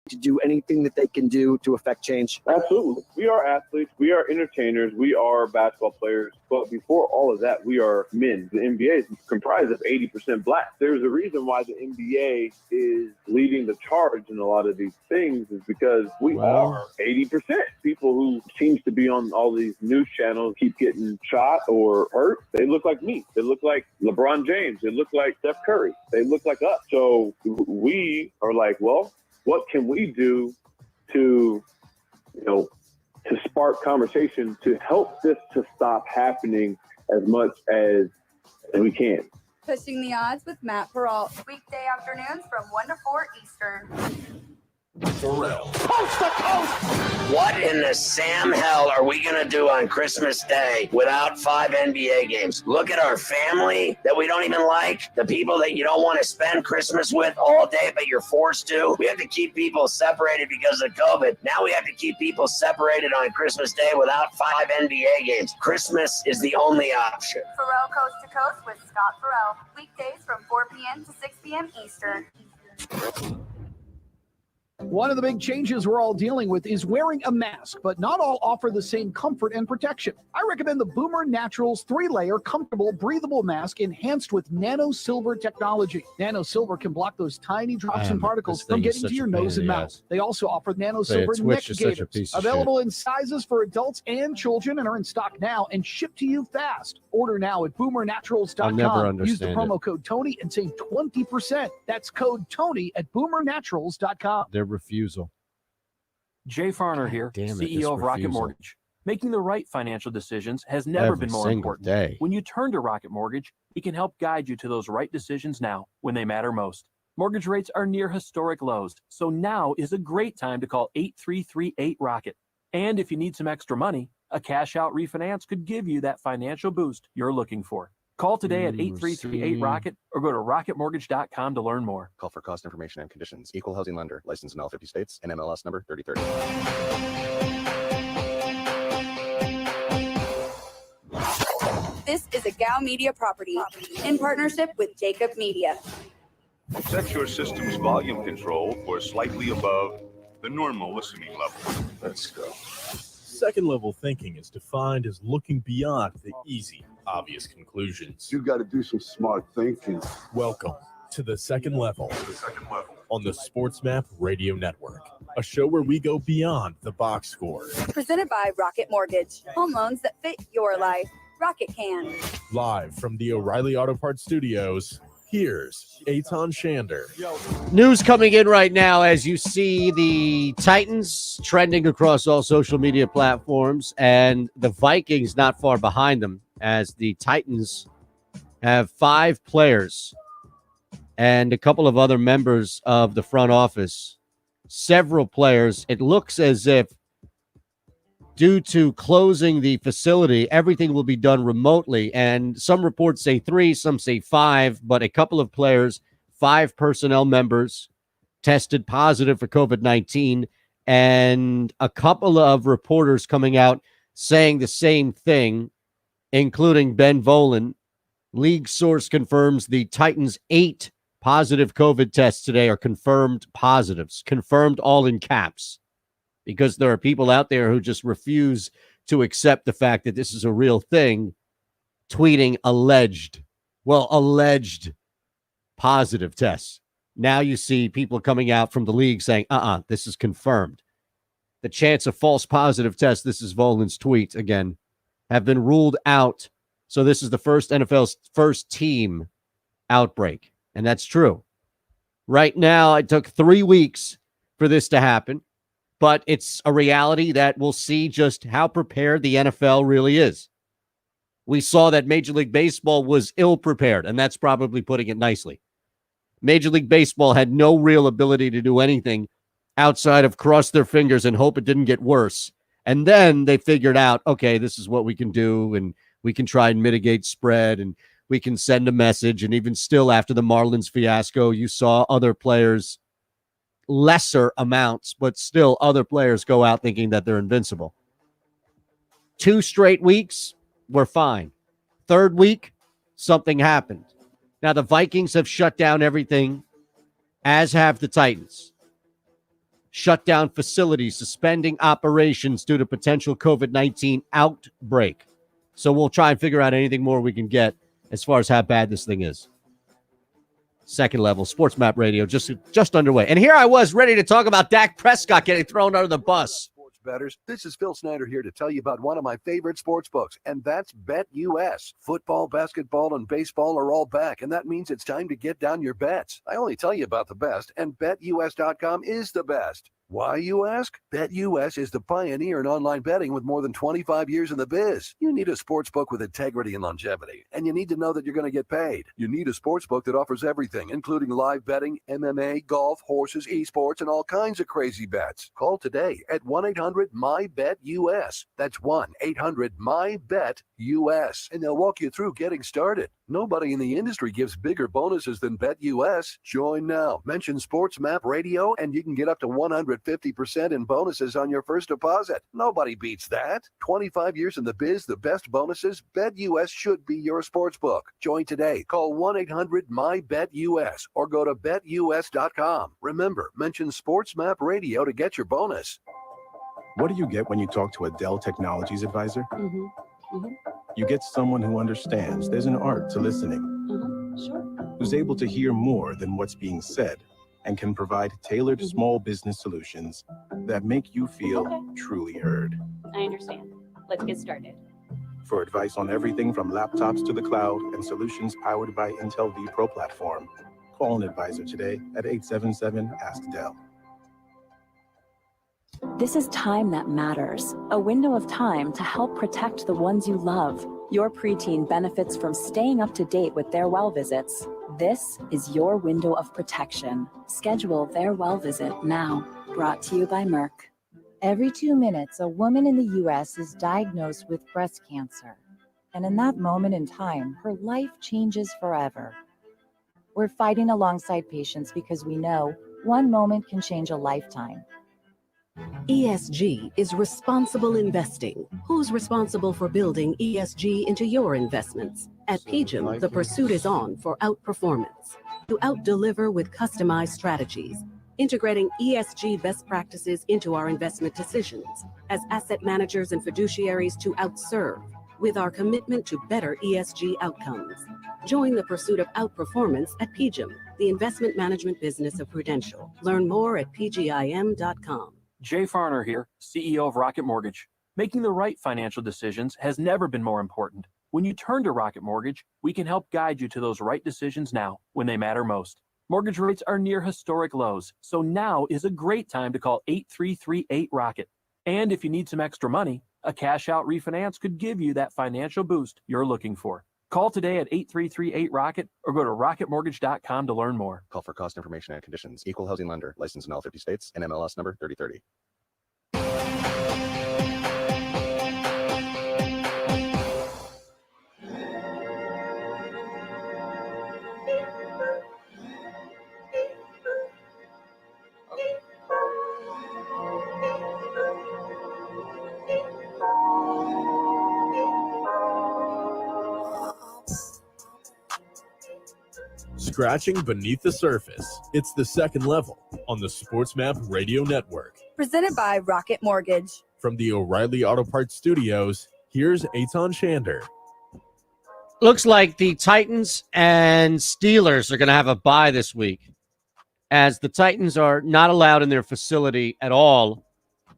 to do anything that they can do to affect change? Absolutely. We are athletes. We are entertainers. We are basketball players. But before all of that, we are men. The NBA is comprised of 80% black. There's a reason why the NBA is leading the charge in a lot of these things is because we are 80%. People who seems to be on all these news channels keep getting shot or hurt. They look like me. They look like LeBron James. They look like Steph Curry. They look like us. So we are like, well, what can we do to, to spark conversation to help this to stop happening as much as we can? Pushing the Odds with Matt Peralt, weekday afternoons from 1 to 4 Eastern. Ferrall. Coast to coast! What in the Sam hell are we going to do on Christmas Day without 5 NBA games? Look at our family that we don't even like, the people that you don't want to spend Christmas with all day, but you're forced to. We have to keep people separated because of COVID. Now we have to keep people separated on Christmas Day without 5 NBA games. Christmas is the only option. Ferrall Coast to Coast with Scott Ferrall, weekdays from 4 p.m. to 6 p.m. Eastern. One of the big changes we're all dealing with is wearing a mask, but not all offer the same comfort and protection. I recommend the Boomer Naturals 3-layer comfortable breathable mask enhanced with nano silver technology. Nano silver can block those tiny drops and particles from getting to your nose and mouth. They also offer nano silver neck gaiters, available in sizes for adults and children, and are in stock now and shipped to you fast. Order now at boomernaturals.com. Use the promo code Tony and save 20%. That's code Tony at boomernaturals.com. Their refusal. Jay Farner here, CEO of Rocket Mortgage. Making the right financial decisions has never been more important. When you turn to Rocket Mortgage, we can help guide you to those right decisions now when they matter most. Mortgage rates are near historic lows, so now is a great time to call 8338-ROCKET. And if you need some extra money, a cash-out refinance could give you that financial boost you're looking for. Call today at 8338-ROCKET or go to rocketmortgage.com to learn more. Call for cost information and conditions. Equal housing lender. Licensed in all 50 states. And MLS number 3030. This is a GOW Media property in partnership with Jacob Media. Set your system's volume control for slightly above the normal listening level. Let's go. Second level thinking is defined as looking beyond the easy, obvious conclusions. You got to do some smart thinking. Welcome to The Second Level on the SportsMap Radio Network, a show where we go beyond the box score. Presented by Rocket Mortgage. Home loans that fit your life. Rocket can. Live from the O'Reilly Auto Parts Studios, here's Eitan Shander. News coming in right now as you see the Titans trending across all social media platforms and the Vikings not far behind them, as the Titans have 5 players and a couple of other members of the front office. Several players. It looks as if due to closing the facility, everything will be done remotely. And some reports say 3, some say 5, but a couple of players, 5 personnel members tested positive for COVID-19, and a couple of reporters coming out saying the same thing, including Ben Volen. League source confirms the Titans' 8 positive COVID tests today are confirmed positives, confirmed all in caps, because there are people out there who just refuse to accept the fact that this is a real thing, tweeting alleged positive tests. Now you see people coming out from the league saying, this is confirmed. The chance of false positive tests, this is Volen's tweet again, have been ruled out. So this is the NFL's first team outbreak. And that's true. Right now, it took 3 weeks for this to happen, but it's a reality that we'll see just how prepared the NFL really is. We saw that Major League Baseball was ill-prepared, and that's probably putting it nicely. Major League Baseball had no real ability to do anything outside of cross their fingers and hope it didn't get worse. And then they figured out, okay, this is what we can do, and we can try and mitigate spread, and we can send a message. And even still, after the Marlins fiasco, you saw other players, lesser amounts, but still other players go out thinking that they're invincible. 2 straight weeks, we're fine. 3rd week, something happened. Now, the Vikings have shut down everything, as have the Titans. shut down facilities, suspending operations due to potential COVID-19 outbreak. So we'll try and figure out anything more we can get as far as how bad this thing is. Second level, Sports Map Radio, just underway. And here I was ready to talk about Dak Prescott getting thrown under the bus. Sports bettors, this is Phil Snyder here to tell you about one of my favorite sports books, and that's BetUS. Football, basketball, and baseball are all back, and that means it's time to get down your bets. I only tell you about the best, and BetUS.com is the best. Why, you ask? BetUS is the pioneer in online betting with more than 25 years in the biz. You need a sports book with integrity and longevity, and you need to know that you're going to get paid. You need a sports book that offers everything, including live betting, MMA, golf, horses, esports, and all kinds of crazy bets. Call today at 1-800-MY-BET-US. That's 1-800-MY-BET-US, and they'll walk you through getting started. Nobody in the industry gives bigger bonuses than BetUS. Join now. Mention Sports Map Radio, and you can get up to 150% in bonuses on your first deposit. Nobody beats that. 25 years in the biz, the best bonuses. BetUS should be your sports book. Join today. Call 1-800-MY-BET-US or go to BetUS.com. Remember, mention Sports Map Radio to get your bonus. What do you get when you talk to a Dell Technologies advisor? You get someone who understands there's an art to listening, who's able to hear more than what's being said, and can provide tailored small business solutions that make you feel truly heard. I understand. Let's get started. For advice on everything from laptops to the cloud and solutions powered by Intel vPro platform, call an advisor today at 877-ASK-DELL. This is time that matters, a window of time to help protect the ones you love. Your preteen benefits from staying up to date with their well visits. This is your window of protection. Schedule their well visit now. Brought to you by Merck. Every 2 minutes, a woman in the U.S. is diagnosed with breast cancer. And in that moment in time, her life changes forever. We're fighting alongside patients because we know one moment can change a lifetime. ESG is responsible investing. Who's responsible for building ESG into your investments? At PGIM, the pursuit is on for outperformance. To out-deliver with customized strategies, integrating ESG best practices into our investment decisions, as asset managers and fiduciaries to outserve, with our commitment to better ESG outcomes. Join the pursuit of outperformance at PGIM, the investment management business of Prudential. Learn more at pgim.com. Jay Farner here, CEO of Rocket Mortgage. Making the right financial decisions has never been more important. When you turn to Rocket Mortgage, we can help guide you to those right decisions now when they matter most. Mortgage rates are near historic lows, so now is a great time to call 8338-ROCKET. And if you need some extra money, a cash-out refinance could give you that financial boost you're looking for. Call today at 8338-ROCKET or go to rocketmortgage.com to learn more. Call for cost information and conditions. Equal housing lender. Licensed in all 50 states. NMLS number 3030. Scratching beneath the surface. It's the second level on the Sports Map Radio Network. Presented by Rocket Mortgage. From the O'Reilly Auto Parts Studios, here's Eitan Shander. Looks like the Titans and Steelers are going to have a bye this week, as the Titans are not allowed in their facility at all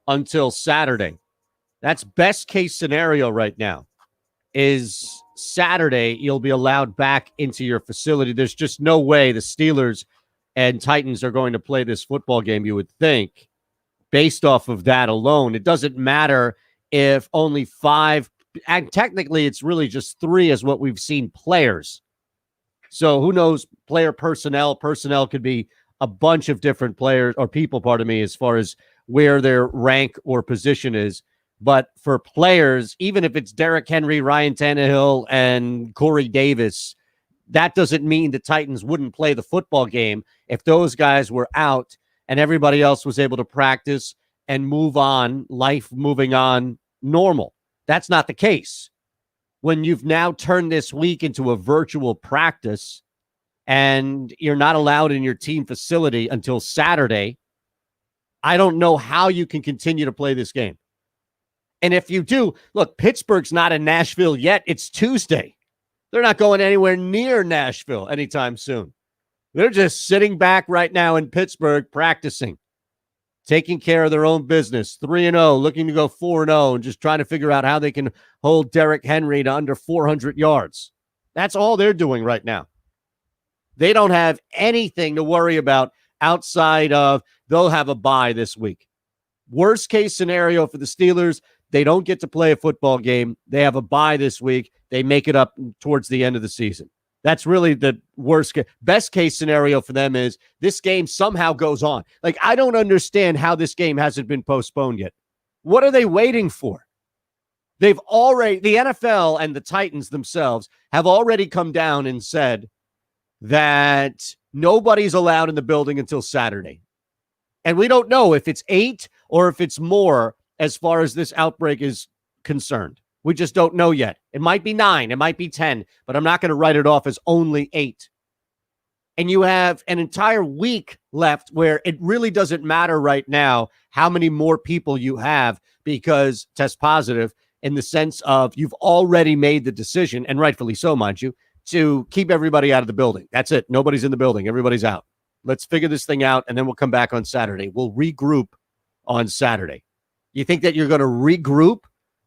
until Saturday. That's best case scenario right now, is Saturday you'll be allowed back into your facility. There's just no way the Steelers and Titans are going to play this football game, you would think, based off of that alone. It doesn't matter if only 5, and technically it's really just 3 is what we've seen players. So who knows, personnel could be a bunch of different players or people, as far as where their rank or position is. But for players, even if it's Derrick Henry, Ryan Tannehill, and Corey Davis, that doesn't mean the Titans wouldn't play the football game if those guys were out and everybody else was able to practice and move on, life moving on normal. That's not the case. When you've now turned this week into a virtual practice and you're not allowed in your team facility until Saturday, I don't know how you can continue to play this game. And if you do, look, Pittsburgh's not in Nashville yet. It's Tuesday. They're not going anywhere near Nashville anytime soon. They're just sitting back right now in Pittsburgh practicing, taking care of their own business, 3-0, looking to go 4-0, and just trying to figure out how they can hold Derrick Henry to under 400 yards. That's all they're doing right now. They don't have anything to worry about outside of they'll have a bye this week. Worst case scenario for the Steelers, they don't get to play a football game. They have a bye this week. They make it up towards the end of the season. That's really the worst case. Best case scenario for them is this game somehow goes on. Like, I don't understand how this game hasn't been postponed yet. What are they waiting for? The NFL and the Titans themselves have already come down and said that nobody's allowed in the building until Saturday. And we don't know if it's 8 or if it's more as far as this outbreak is concerned. We just don't know yet. It might be 9, it might be 10, but I'm not going to write it off as only 8. And you have an entire week left where it really doesn't matter right now how many more people you have because test positive, in the sense of you've already made the decision, and rightfully so, mind you, to keep everybody out of the building. That's it. Nobody's in the building. Everybody's out. Let's figure this thing out, and then we'll come back on Saturday. We'll regroup on Saturday. You think that you're going to regroup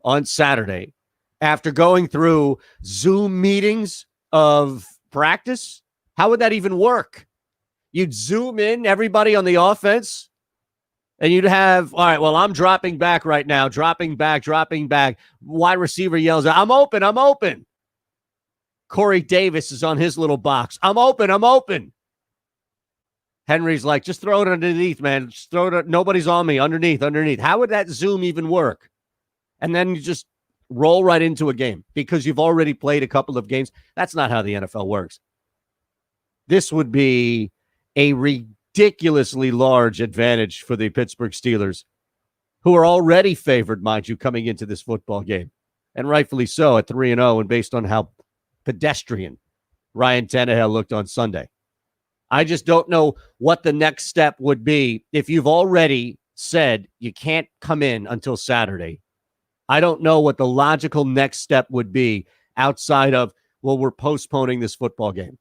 on Saturday after going through Zoom meetings of practice? How would that even work? You'd Zoom in everybody on the offense, and you'd have, all right, well, I'm dropping back right now, dropping back. Wide receiver yells out, I'm open. Corey Davis is on his little box. I'm open. Henry's like, just throw it underneath, man. Just throw it. Nobody's on me. Underneath. How would that Zoom even work? And then you just roll right into a game because you've already played a couple of games. That's not how the NFL works. This would be a ridiculously large advantage for the Pittsburgh Steelers, who are already favored, mind you, coming into this football game. And rightfully so at 3-0 and based on how pedestrian Ryan Tannehill looked on Sunday. I just don't know what the next step would be if you've already said you can't come in until Saturday. I don't know what the logical next step would be outside of, well, we're postponing this football game.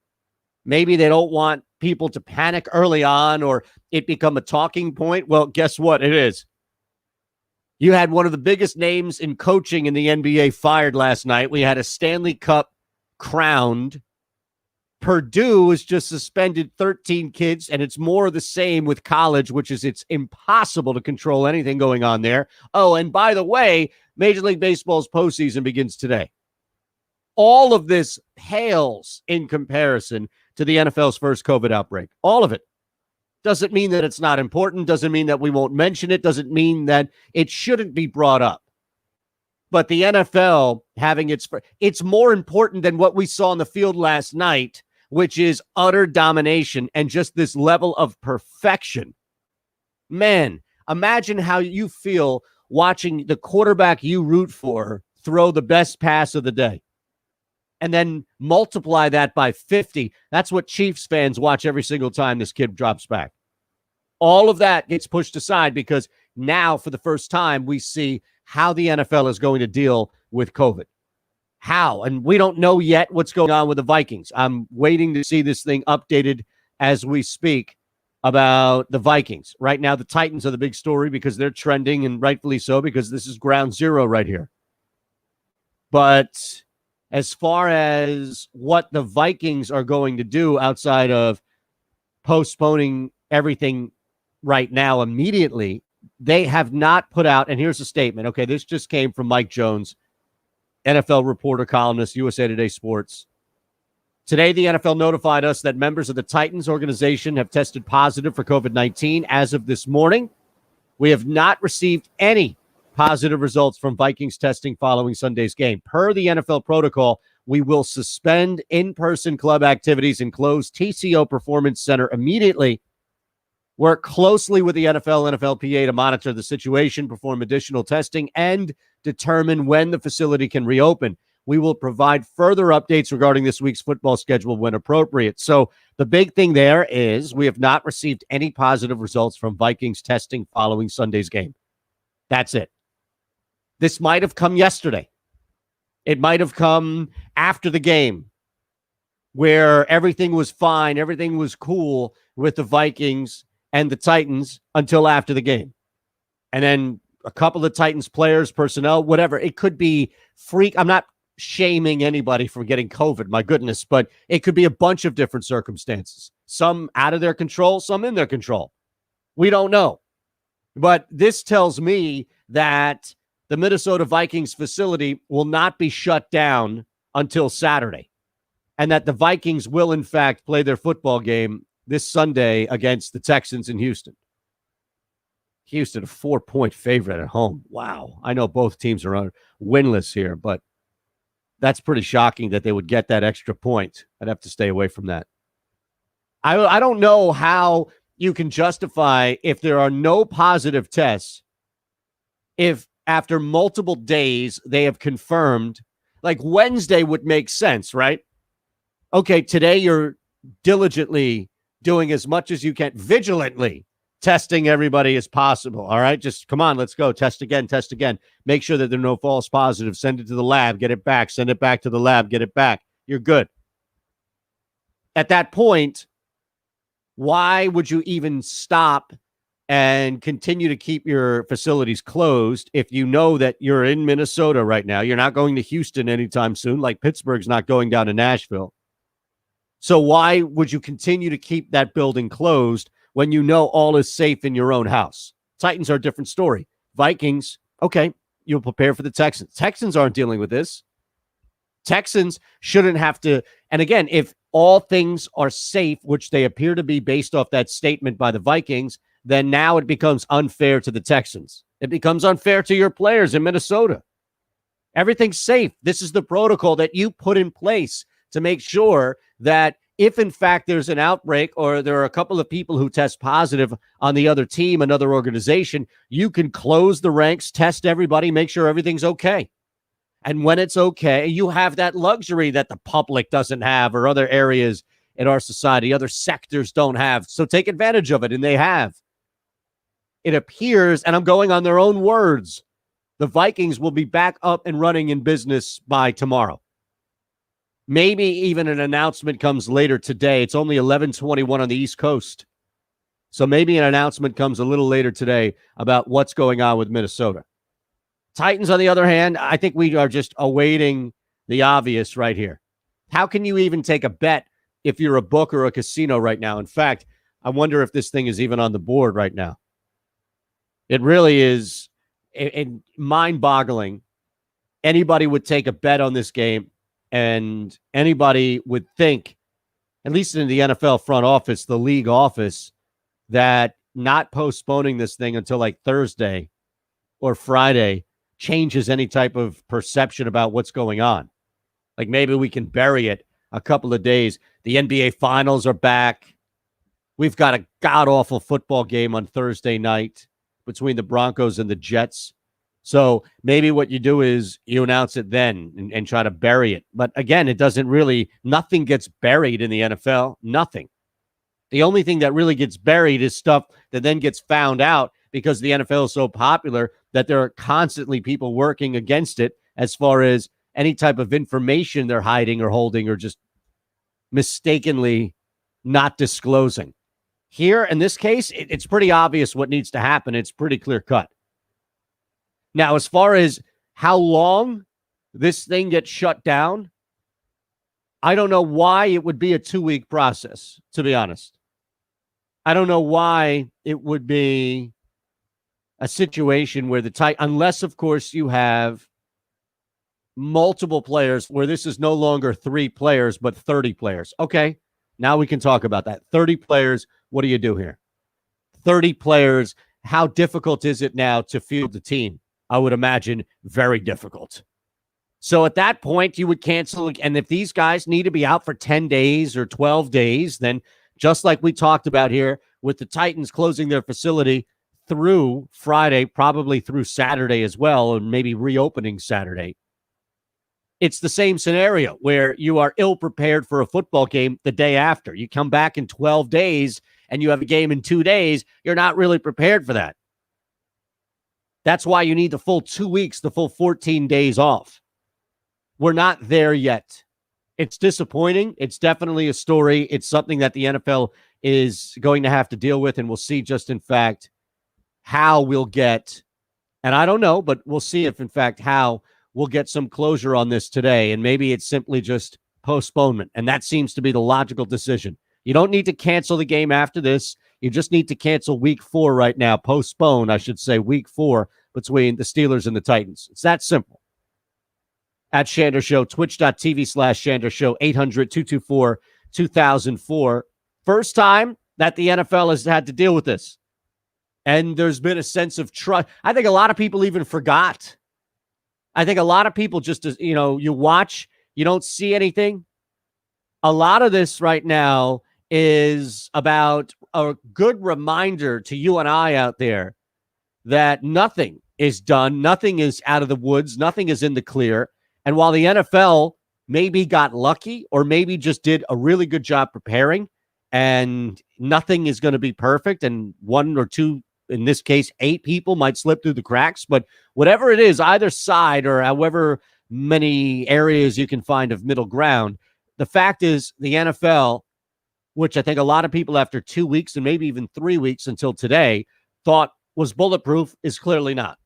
Maybe they don't want people to panic early on or it become a talking point. Well, guess what? It is. You had one of the biggest names in coaching in the NBA fired last night. We had a Stanley Cup crowned. Purdue has just suspended 13 kids, and it's more of the same with college, which is it's impossible to control anything going on there. Oh, and by the way, Major League Baseball's postseason begins today. All of this pales in comparison to the NFL's first COVID outbreak. All of it. Doesn't mean that it's not important. Doesn't mean that we won't mention it. Doesn't mean that it shouldn't be brought up. But the NFL having it's more important than what we saw on the field last night, which is utter domination and just this level of perfection. Man, imagine how you feel watching the quarterback you root for throw the best pass of the day. And then multiply that by 50. That's what Chiefs fans watch every single time this kid drops back. All of that gets pushed aside because now, for the first time, we see how the NFL is going to deal with COVID. How? And we don't know yet what's going on with the Vikings. I'm waiting to see this thing updated as we speak about the Vikings. Right now, the Titans are the big story because they're trending, and rightfully so, because this is ground zero right here. But as far as what the Vikings are going to do outside of postponing everything right now immediately, they have not put out, and here's a statement. Okay, this just came from Mike Jones, NFL reporter, columnist, USA Today Sports. Today, the NFL notified us that members of the Titans organization have tested positive for COVID-19 as of this morning. We have not received any positive results from Vikings testing following Sunday's game. Per the NFL protocol, we will suspend in-person club activities and close TCO Performance Center immediately. Work closely with the NFL and NFLPA to monitor the situation, perform additional testing, and determine when the facility can reopen. We will provide further updates regarding this week's football schedule when appropriate. So the big thing there is we have not received any positive results from Vikings testing following Sunday's game. That's it. This might have come yesterday. It might have come after the game where everything was fine, everything was cool with the Vikings and the Titans until after the game. And then a couple of Titans players, personnel, whatever. It could be freak. I'm not shaming anybody for getting COVID, my goodness, but it could be a bunch of different circumstances. Some out of their control, some in their control. We don't know. But this tells me that the Minnesota Vikings facility will not be shut down until Saturday, and that the Vikings will, in fact, play their football game this Sunday against the Texans in Houston. Houston, a 4-point favorite at home. Wow. I know both teams are winless here, but that's pretty shocking that they would get that extra point. I'd have to stay away from that. I don't know how you can justify, if there are no positive tests, if after multiple days they have confirmed, like Wednesday would make sense, right? Okay, today you're diligently doing as much as you can, vigilantly testing everybody as possible. All right, just come on, let's go. Test again, test again. Make sure that there are no false positives. Send it to the lab, get it back. Send it back to the lab, get it back. You're good. At that point, why would you even stop and continue to keep your facilities closed if you know that you're in Minnesota right now? You're not going to Houston anytime soon, like Pittsburgh's not going down to Nashville. So why would you continue to keep that building closed when you know all is safe in your own house? Titans are a different story. Vikings, okay, you'll prepare for the Texans. Texans aren't dealing with this. Texans shouldn't have to. And again, if all things are safe, which they appear to be based off that statement by the Vikings, then now it becomes unfair to the Texans. It becomes unfair to your players in Minnesota. Everything's safe. This is the protocol that you put in place to make sure that if, in fact, there's an outbreak or there are a couple of people who test positive on the other team, another organization, you can close the ranks, test everybody, make sure everything's okay. And when it's okay, you have that luxury that the public doesn't have or other areas in our society, other sectors don't have. So take advantage of it, and they have. It appears, and I'm going on their own words, the Vikings will be back up and running in business by tomorrow. Maybe even an announcement comes later today. It's only 11:21 on the East Coast. So maybe an announcement comes a little later today about what's going on with Minnesota. Titans, on the other hand, I think we are just awaiting the obvious right here. How can you even take a bet if you're a book or a casino right now? In fact, I wonder if this thing is even on the board right now. It really is mind-boggling. Anybody would take a bet on this game, and anybody would think, at least in the NFL front office, the league office, that not postponing this thing until like Thursday or Friday changes any type of perception about what's going on. Like maybe we can bury it a couple of days. The NBA Finals are back. We've got a god-awful football game on Thursday night between the Broncos and the Jets. So maybe what you do is you announce it then and try to bury it. But again, it doesn't really, nothing gets buried in the NFL. Nothing. The only thing that really gets buried is stuff that then gets found out because the NFL is so popular that there are constantly people working against it as far as any type of information they're hiding or holding or just mistakenly not disclosing. Here, in this case, it's pretty obvious what needs to happen. It's pretty clear cut. Now, as far as how long this thing gets shut down, I don't know why it would be a 2-week process, to be honest. I don't know why it would be a situation where unless, of course, you have multiple players where this is no longer 3 players, but 30 players. Okay, now we can talk about that. 30 players, what do you do here? 30 players, how difficult is it now to field the team? I would imagine very difficult. So at that point, you would cancel. And if these guys need to be out for 10 days or 12 days, then just like we talked about here with the Titans closing their facility through Friday, probably through Saturday as well, and maybe reopening Saturday. it's the same scenario where you are ill prepared for a football game the day after. You come back in 12 days and you have a game in 2 days. You're not really prepared for that. That's why you need the full 2 weeks, the full 14 days off. We're not there yet. It's disappointing. It's definitely a story. It's something that the NFL is going to have to deal with, and we'll see just in fact how we'll get, and I don't know, but we'll see if in fact how we'll get some closure on this today, and maybe it's simply just postponement, and that seems to be the logical decision. You don't need to cancel the game after this. You just need to cancel week 4 right now, postpone, I should say, week 4 between the Steelers and the Titans. It's that simple. At Shander Show, twitch.tv/Shander Show, 800-224-2004. First time that the NFL has had to deal with this. And there's been a sense of trust. I think a lot of people even forgot. I think a lot of people just, you watch, you don't see anything. A lot of this right now is about a good reminder to you and I out there that nothing is done. Nothing is out of the woods. Nothing is in the clear. And while the NFL maybe got lucky or maybe just did a really good job preparing, and nothing is going to be perfect, and 1 or 2, in this case, 8 people might slip through the cracks, but whatever it is, either side or however many areas you can find of middle ground, the fact is the NFL, which I think a lot of people after 2 weeks and maybe even 3 weeks until today thought was bulletproof, is clearly not.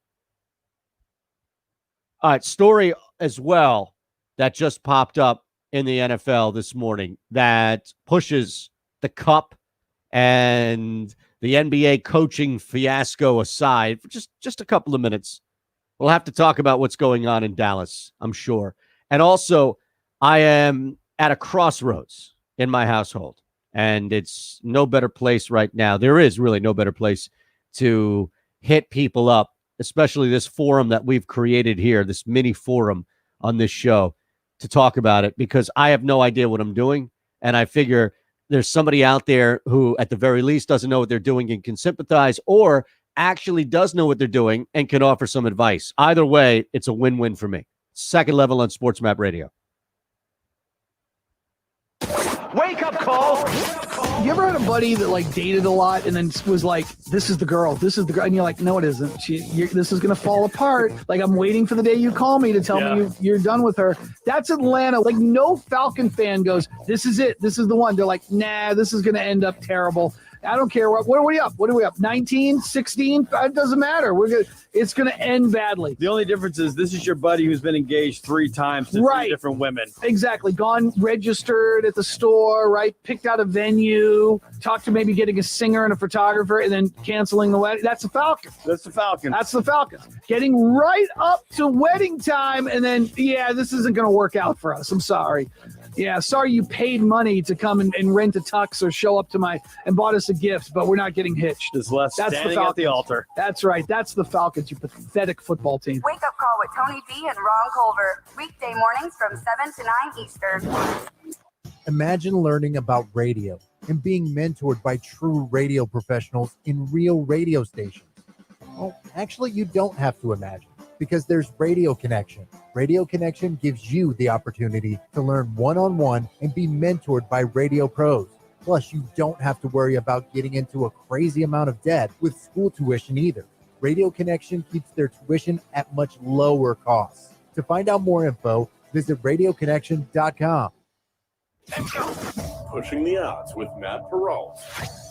All right, story as well that just popped up in the NFL this morning that pushes the cup and the NBA coaching fiasco aside for just a couple of minutes. We'll have to talk about what's going on in Dallas, I'm sure. And also, I am at a crossroads in my household, and it's no better place right now. There is really no better place to hit people up, especially this forum that we've created here, this mini forum on this show, to talk about it, because I have no idea what I'm doing. And I figure there's somebody out there who at the very least doesn't know what they're doing and can sympathize, or actually does know what they're doing and can offer some advice. Either way, it's a win-win for me. Second Level on Sports Map Radio. Wake up call. You ever had a buddy that dated a lot and then was like, this is the girl, and you're like, no, it isn't. This is going to fall apart. I'm waiting for the day you call me to tell me you're done with her. That's Atlanta. No Falcon fan goes, this is it. This is the one. They're like, nah, this is going to end up terrible. I don't care. What are we up? 19, 16? It doesn't matter. It's going to end badly. The only difference is this is your buddy who's been engaged 3 times to 3 different women. Exactly. Gone registered at the store, right? Picked out a venue, talked to maybe getting a singer and a photographer, and then canceling the wedding. That's the Falcon. That's the Falcon. That's the Falcon. Getting right up to wedding time, and then, this isn't going to work out for us. I'm sorry. Yeah, sorry you paid money to come and rent a tux or show up to and bought us a gift, but we're not getting hitched. There's less standing at the altar. That's right. That's the Falcons, you pathetic football team. Wake up call with Tony B and Ron Culver. Weekday mornings from 7 to 9 Eastern. Imagine learning about radio and being mentored by true radio professionals in real radio stations. Well, actually, you don't have to imagine, because there's Radio Connection. Radio Connection gives you the opportunity to learn one-on-one and be mentored by radio pros. Plus, you don't have to worry about getting into a crazy amount of debt with school tuition either. Radio Connection keeps their tuition at much lower costs. To find out more info, visit radioconnection.com. Pushing the odds with Matt Perrault.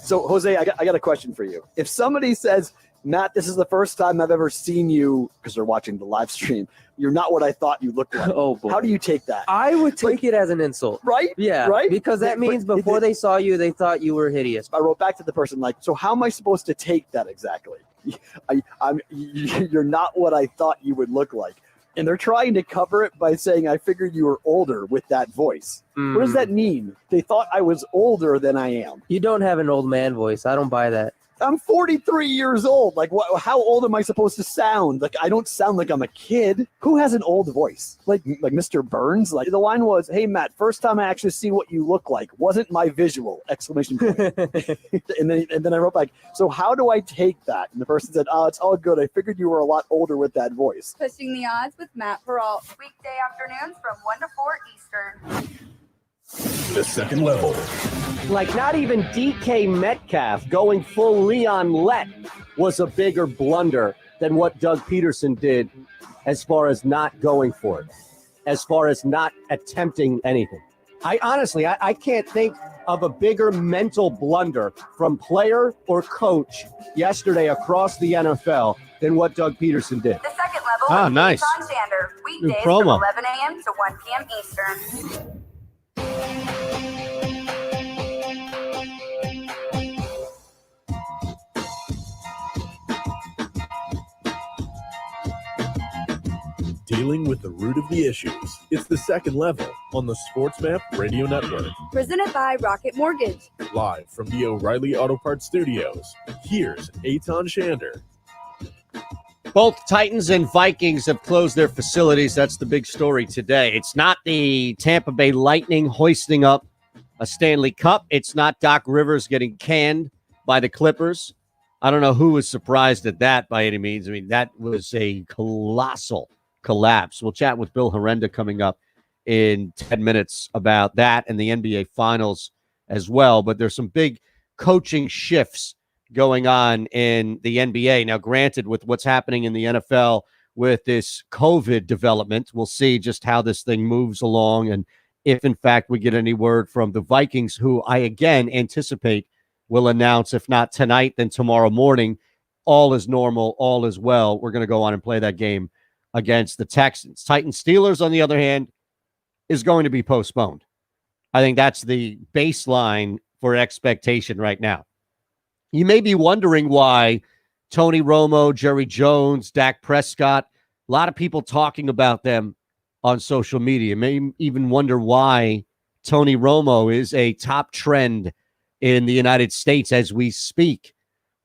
So, Jose, I got a question for you. If somebody says, Matt, this is the first time I've ever seen you, because they're watching the live stream, you're not what I thought you looked like. Oh, boy. How do you take that? I would take it as an insult. Right? Yeah. Right? Because that means before they saw you, they thought you were hideous. I wrote back to the person so how am I supposed to take that exactly? You're not what I thought you would look like. And they're trying to cover it by saying, I figured you were older with that voice. What does that mean? They thought I was older than I am. You don't have an old man voice. I don't buy that. I'm 43 years old. Like, how old am I supposed to sound? Like, I don't sound like I'm a kid. Who has an old voice? Like Mr. Burns? Like, the line was, "Hey, Matt, first time I actually see what you look like. Wasn't my visual!" Exclamation point. and then I wrote back, "So how do I take that?" And the person said, "Oh, it's all good. I figured you were a lot older with that voice." Pushing the odds with Matt Peralt, weekday afternoons from 1 to 4 Eastern. The second level. Like, not even DK Metcalf going full Leon Lett was a bigger blunder than what Doug Peterson did as far as not going for it, as far as not attempting anything. I honestly can't think of a bigger mental blunder from player or coach yesterday across the NFL than what Doug Peterson did. The second level with nice. Tom Shander, weekdays from promo. 11 a.m. to 1 p.m. Eastern. Dealing with the root of the issues. It's the second level on the SportsMap Radio Network. Presented by Rocket Mortgage. Live from the O'Reilly Auto Parts Studios, here's Eitan Shander. Both Titans and Vikings have closed their facilities. That's the big story today. It's not the Tampa Bay Lightning hoisting up a Stanley Cup. It's not Doc Rivers getting canned by the Clippers. I don't know who was surprised at that by any means. I mean, that was a colossal collapse. We'll chat with Bill Herenda coming up in 10 minutes about that and the NBA Finals as well. But there's some big coaching shifts going on in the NBA. Now, granted, with what's happening in the NFL with this COVID development, we'll see just how this thing moves along and if, in fact, we get any word from the Vikings, who I, again, anticipate will announce, if not tonight, then tomorrow morning, all is normal, all is well. We're going to go on and play that game against the Texans. Titans Steelers, on the other hand, is going to be postponed. I think that's the baseline for expectation right now. You may be wondering why Tony Romo, Jerry Jones, Dak Prescott, a lot of people talking about them on social media. You may even wonder why Tony Romo is a top trend in the United States as we speak.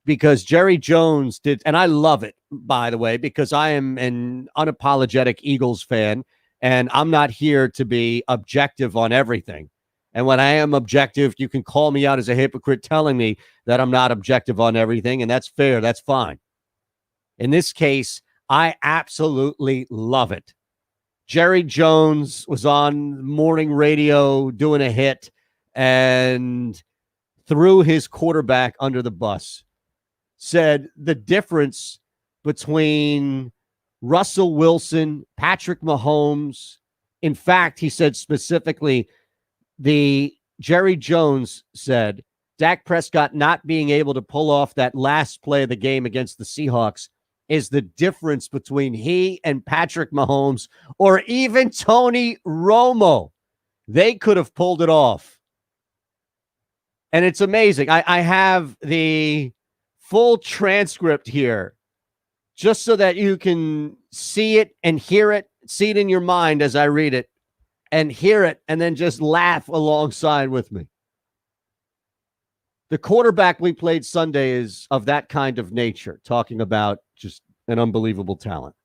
Because Jerry Jones did, and I love it, by the way, because I am an unapologetic Eagles fan, and I'm not here to be objective on everything. And when I am objective, you can call me out as a hypocrite telling me that I'm not objective on everything, and that's fair. That's fine. In this case, I absolutely love it. Jerry Jones was on morning radio doing a hit and threw his quarterback under the bus. Said the difference between Russell Wilson, Patrick Mahomes. In fact, he said specifically, Jerry Jones said Dak Prescott not being able to pull off that last play of the game against the Seahawks is the difference between he and Patrick Mahomes or even Tony Romo. They could have pulled it off. And it's amazing. I have the full transcript here just so that you can see it and hear it, see it in your mind as I read it and hear it and then just laugh alongside with me. The quarterback we played Sunday is of that kind of nature, talking about just an unbelievable talent.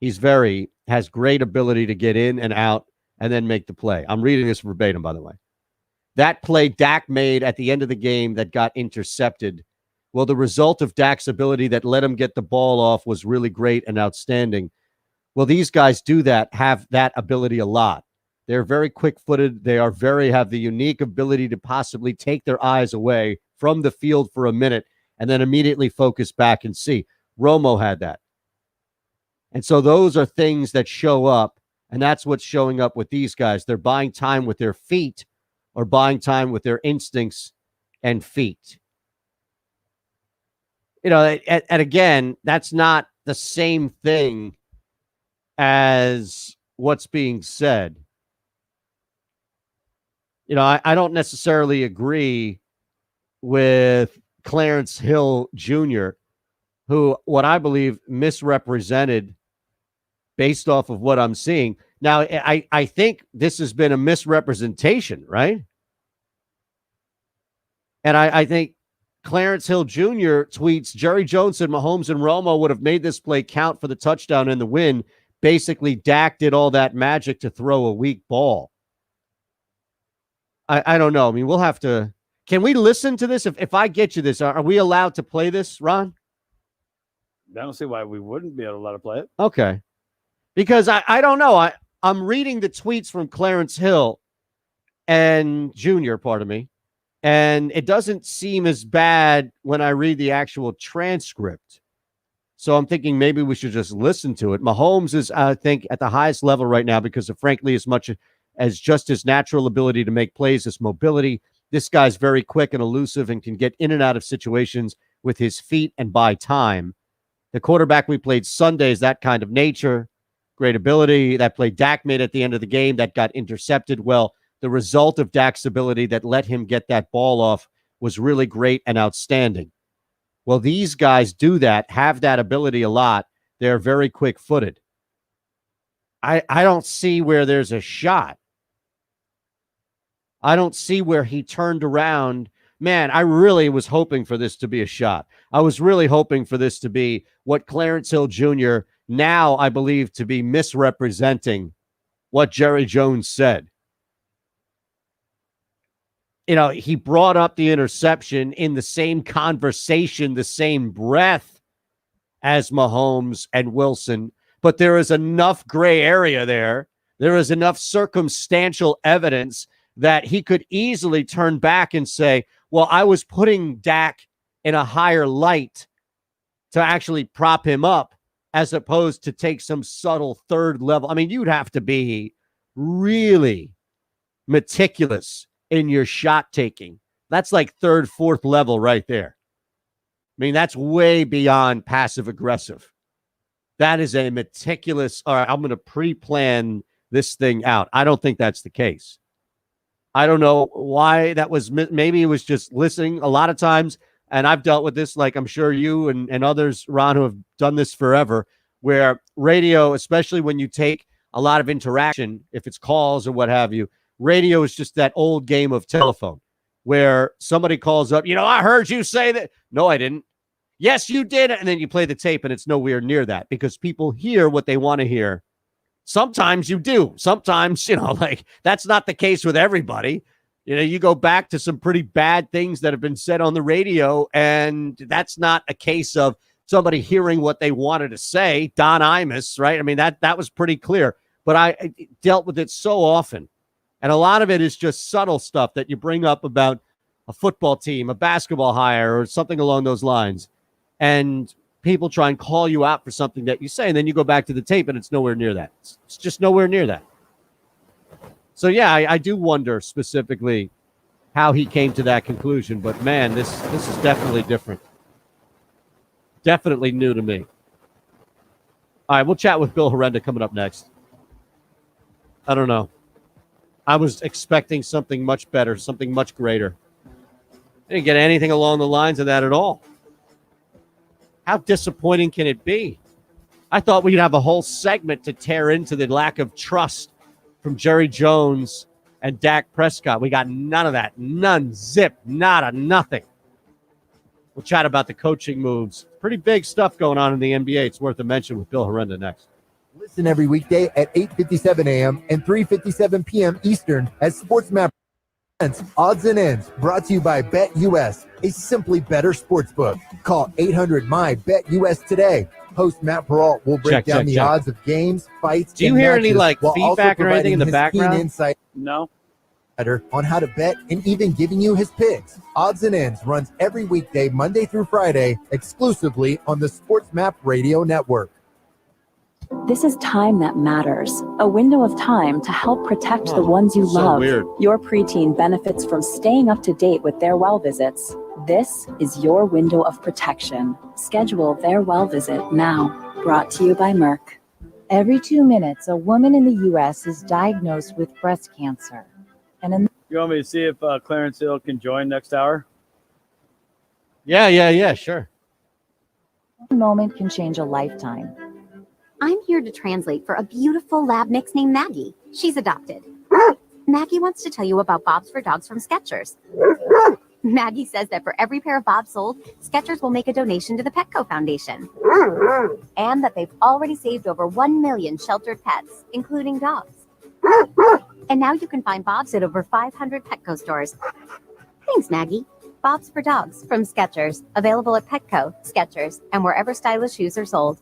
Has great ability to get in and out and then make the play. I'm reading this verbatim, by the way. That play Dak made at the end of the game that got intercepted, well, the result of Dak's ability that let him get the ball off was really great and outstanding. Well, these guys have that ability a lot. They're very quick-footed. They have the unique ability to possibly take their eyes away from the field for a minute and then immediately focus back and see. Romo had that. And so those are things that show up, and that's what's showing up with these guys. They're buying time with their feet or buying time with their instincts and feet. You know, and again, that's not the same thing as what's being said. You know, I don't necessarily agree with Clarence Hill Jr., who, what I believe, misrepresented based off of what I'm seeing. Now, I think this has been a misrepresentation, right? And I think Clarence Hill Jr. tweets, Jerry Jones and Mahomes and Romo would have made this play count for the touchdown and the win. Basically, Dak did all that magic to throw a weak ball. I don't know. I mean, we'll have to. Can we listen to this? If I get you this, are we allowed to play this, Ron? I don't see why we wouldn't be able to let it play it. Okay. Because I don't know. I'm reading the tweets from Clarence Hill and Jr., pardon me, and it doesn't seem as bad when I read the actual transcript. So I'm thinking maybe we should just listen to it. Mahomes is, I think, at the highest level right now because of, frankly, as much as just his natural ability to make plays, his mobility. This guy's very quick and elusive and can get in and out of situations with his feet and by time. The quarterback we played Sunday is that kind of nature, great ability. That play Dak made at the end of the game that got intercepted. Well, the result of Dak's ability that let him get that ball off was really great and outstanding. Well, these guys do that, have that ability a lot. They're very quick-footed. I don't see where there's a shot. I don't see where he turned around. Man, I really was hoping for this to be a shot. I was really hoping for this to be what Clarence Hill Jr. now I believe to be misrepresenting what Jerry Jones said. You know, he brought up the interception in the same conversation, the same breath as Mahomes and Wilson, but there is enough gray area there. There is enough circumstantial evidence that he could easily turn back and say, well, I was putting Dak in a higher light to actually prop him up as opposed to take some subtle third level. I mean, you'd have to be really meticulous in your shot taking. That's like third, fourth level right there. I mean, that's way beyond passive aggressive. That is a meticulous, all right, I'm going to pre-plan this thing out. I don't think that's the case. I don't know why that was. Maybe it was just listening a lot of times. And I've dealt with this, like I'm sure you and others, Ron, who have done this forever, where radio, especially when you take a lot of interaction, if it's calls or what have you, radio is just that old game of telephone where somebody calls up, I heard you say that. No, I didn't. Yes, you did. And then you play the tape and it's nowhere near that because people hear what they want to hear. Sometimes you do. Sometimes, like that's not the case with everybody. You go back to some pretty bad things that have been said on the radio, and that's not a case of somebody hearing what they wanted to say. Don Imus, right? I mean, that was pretty clear. But I dealt with it so often. And a lot of it is just subtle stuff that you bring up about a football team, a basketball hire, or something along those lines. And people try and call you out for something that you say, and then you go back to the tape, and it's nowhere near that. It's just nowhere near that. So, yeah, I do wonder specifically how he came to that conclusion. But, man, this is definitely different. Definitely new to me. All right, we'll chat with Bill Horrenda coming up next. I don't know. I was expecting something much better, something much greater. I didn't get anything along the lines of that at all. How disappointing can it be? I thought we'd have a whole segment to tear into the lack of trust from Jerry Jones and Dak Prescott. We got none of that. None. Zip. Nada. Nothing. We'll chat about the coaching moves. Pretty big stuff going on in the NBA. It's worth a mention with Bill Horrenda next. Listen every weekday at 8:57 a.m. and 3:57 p.m. Eastern as SportsMap presents Odds and Ends, brought to you by BetUS, a simply better sportsbook. Call 800-MY-BET-US today. Host Matt Peralt will break down the odds of games, fights, Do you and hear matches, any like while also feedback or anything in the providing his keen background? insight No. on how to bet and even giving you his picks. Odds and Ends runs every weekday, Monday through Friday, exclusively on the SportsMap Radio Network. This is time that matters, a window of time to help protect the ones you so love. weird. Your preteen benefits from staying up to date with their well visits. This is your window of protection. Schedule their well visit now. Brought to you by Merck. Every 2 minutes, a woman in the U.S. is diagnosed with breast cancer. And in You want me to see if Clarence Hill can join next hour? Yeah, sure. one moment can change a lifetime. I'm here to translate for a beautiful lab mix named Maggie. She's adopted. Maggie wants to tell you about Bobs for Dogs from Skechers. Maggie says that for every pair of Bobs sold, Skechers will make a donation to the Petco Foundation. And that they've already saved over 1 million sheltered pets, including dogs. And now you can find Bobs at over 500 Petco stores. Thanks, Maggie. Bobs for dogs from Skechers, available at Petco, Skechers, and wherever stylish shoes are sold.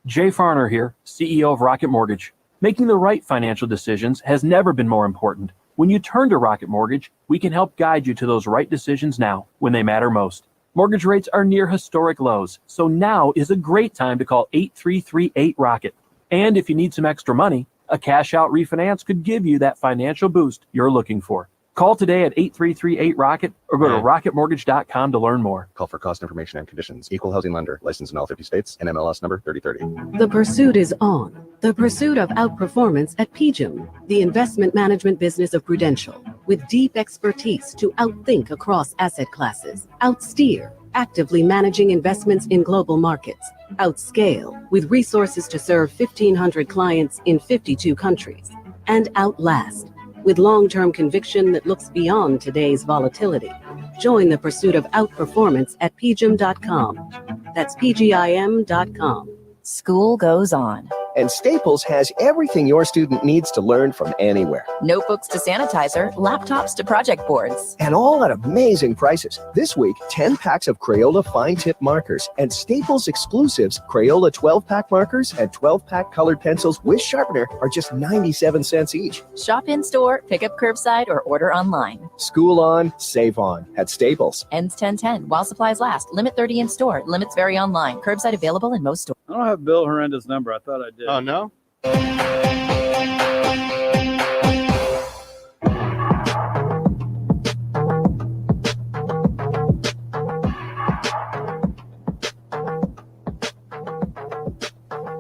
Jay Farner here, CEO of Rocket Mortgage. Making the right financial decisions has never been more important. When you turn to Rocket Mortgage, we can help guide you to those right decisions now when they matter most. Mortgage rates are near historic lows, so now is a great time to call 8338-ROCKET. And if you need some extra money, a cash-out refinance could give you that financial boost you're looking for. Call today at 8338-ROCKET or go to rocketmortgage.com to learn more. Call for cost information and conditions. Equal housing lender. Licensed in all 50 states. NMLS number 3030. The pursuit is on. The pursuit of outperformance at PGIM, the investment management business of Prudential, with deep expertise to outthink across asset classes, outsteer, actively managing investments in global markets, outscale, with resources to serve 1,500 clients in 52 countries, and outlast, with long-term conviction that looks beyond today's volatility. Join the pursuit of outperformance at pgim.com. That's pgim.com. School goes on. And Staples has everything your student needs to learn from anywhere. Notebooks to sanitizer, laptops to project boards. And all at amazing prices. This week, 10 packs of Crayola fine tip markers and Staples exclusives Crayola 12-pack markers and 12-pack colored pencils with sharpener are just 97 cents each. Shop in-store, pick up curbside, or order online. School on, save on at Staples. Ends 10/10 while supplies last. Limit 30 in store. Limits vary online. Curbside available in most stores. I don't have Bill Horenda's number. I thought I did. Oh, no?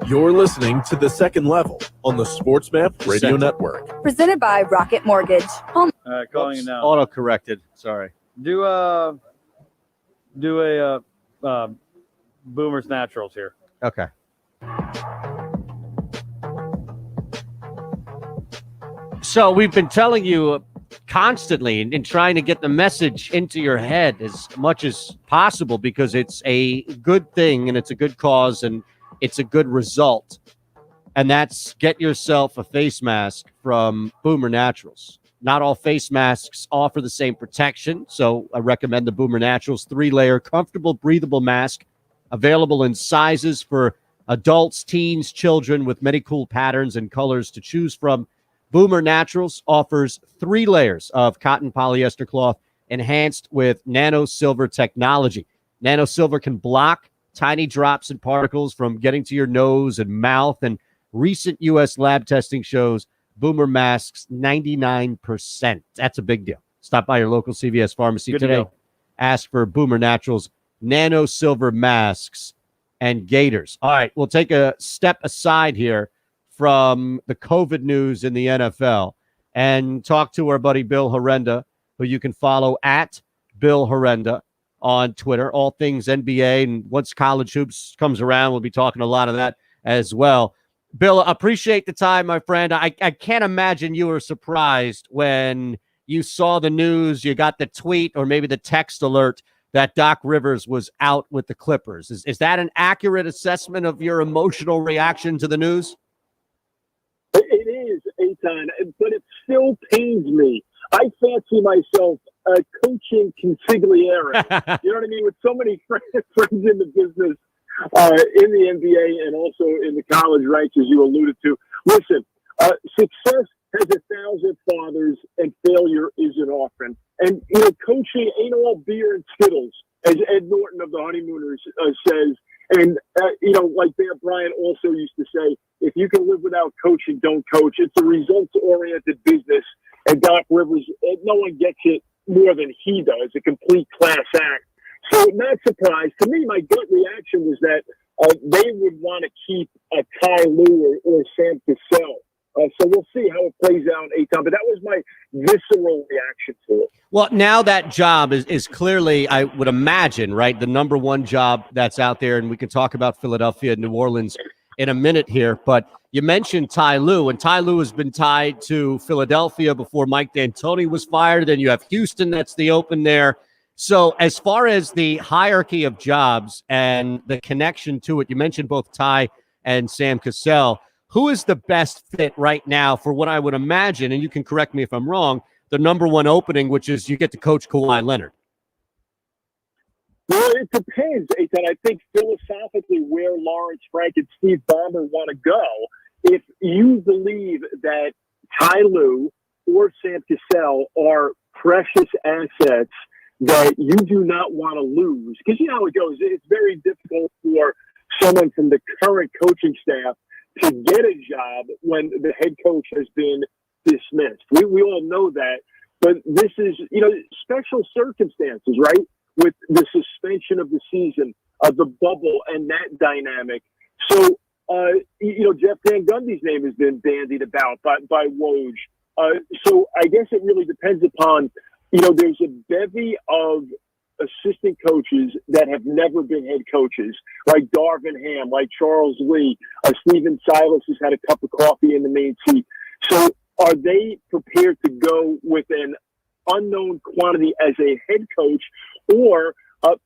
You're listening to The Second Level on the Sports Map Radio Network. Presented by Rocket Mortgage. Home. All right, calling it now. Auto corrected. Sorry. Do a Boomer's Naturals here. Okay. So we've been telling you constantly and trying to get the message into your head as much as possible because it's a good thing and it's a good cause and it's a good result. And that's get yourself a face mask from Boomer Naturals. Not all face masks offer the same protection, so I recommend the Boomer Naturals 3-layer comfortable breathable mask available in sizes for adults, teens, children with many cool patterns and colors to choose from. Boomer Naturals offers 3 layers of cotton polyester cloth enhanced with nano silver technology. Nano silver can block tiny drops and particles from getting to your nose and mouth, and recent U.S. lab testing shows Boomer masks 99%. That's a big deal. Stop by your local CVS pharmacy today. Ask for Boomer Naturals nano silver masks and gaiters. All right, we'll take a step aside here from the COVID news in the NFL and talk to our buddy Bill Horrenda, who you can follow at Bill Horrenda on Twitter, all things NBA. And once college hoops comes around, we'll be talking a lot of that as well. Bill, appreciate the time, my friend. I can't imagine you were surprised when you saw the news, you got the tweet or maybe the text alert that Doc Rivers was out with the Clippers. Is that an accurate assessment of your emotional reaction to the news? It is, Eitan, but it still pains me. I fancy myself a coaching consigliere. You know what I mean? With so many friends in the business, in the NBA and also in the college ranks, as you alluded to. Listen, success has 1,000 fathers and failure isn't often. And, you know, coaching ain't all beer and Skittles, as Ed Norton of the Honeymooners says. And, you know, like Bear Bryant also used to say, if you can live without coaching, don't coach. It's a results-oriented business. And Doc Rivers, no one gets it more than he does, a complete class act. So not surprised. To me, my gut reaction was that they would want to keep Ty Lue or Sam Cassell. So we'll see how it plays out, Eitan. But that was my visceral reaction to it. Well, now that job is clearly, I would imagine, right, the number one job that's out there. And we can talk about Philadelphia and New Orleans in a minute here, but you mentioned Ty Lue, and Ty Lue has been tied to Philadelphia before Mike D'Antoni was fired. Then you have Houston, that's the open there. So as far as the hierarchy of jobs and the connection to it, you mentioned both Ty and Sam Cassell. Who is the best fit right now for what I would imagine, and you can correct me if I'm wrong, the number one opening, which is you get to coach Kawhi Leonard? Well, it depends, Ethan. I think philosophically where Lawrence Frank and Steve Ballmer want to go, if you believe that Ty Lue or Sam Cassell are precious assets that you do not want to lose, because you know how it goes. It's very difficult for someone from the current coaching staff to get a job when the head coach has been dismissed. We all know that, but this is, special circumstances, right? With the suspension of the season, the bubble, and that dynamic. So, Jeff Van Gundy's name has been bandied about by Woj. So I guess it really depends upon, there's a bevy of assistant coaches that have never been head coaches, like Darvin Ham, like Charles Lee, Stephen Silas has had a cup of coffee in the main seat. So are they prepared to go with an unknown quantity as a head coach, or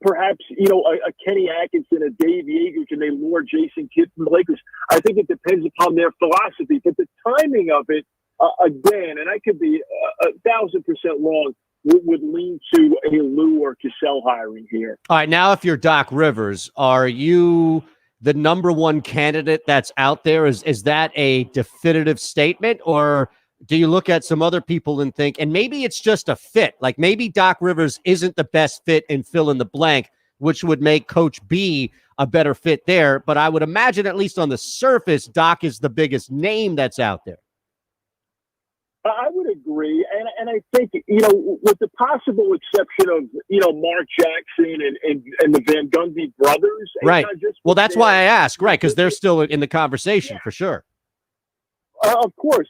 perhaps, a Kenny Atkinson, a Dave Yeager, can they lure Jason Kidd from the Lakers? I think it depends upon their philosophy, but the timing of it, again, and I could be 1,000% wrong, would lean to a Lue or Cassell hiring here. All right, now if you're Doc Rivers, are you the number one candidate that's out there? Is that a definitive statement, or do you look at some other people and think, and maybe it's just a fit, like maybe Doc Rivers isn't the best fit in fill in the blank, which would make Coach B a better fit there, but I would imagine at least on the surface, Doc is the biggest name that's out there. I would agree, and I think, with the possible exception of, Mark Jackson and the Van Gundy brothers. Right. Well, that's why I ask, right, because they're still in the conversation, for sure. Of course,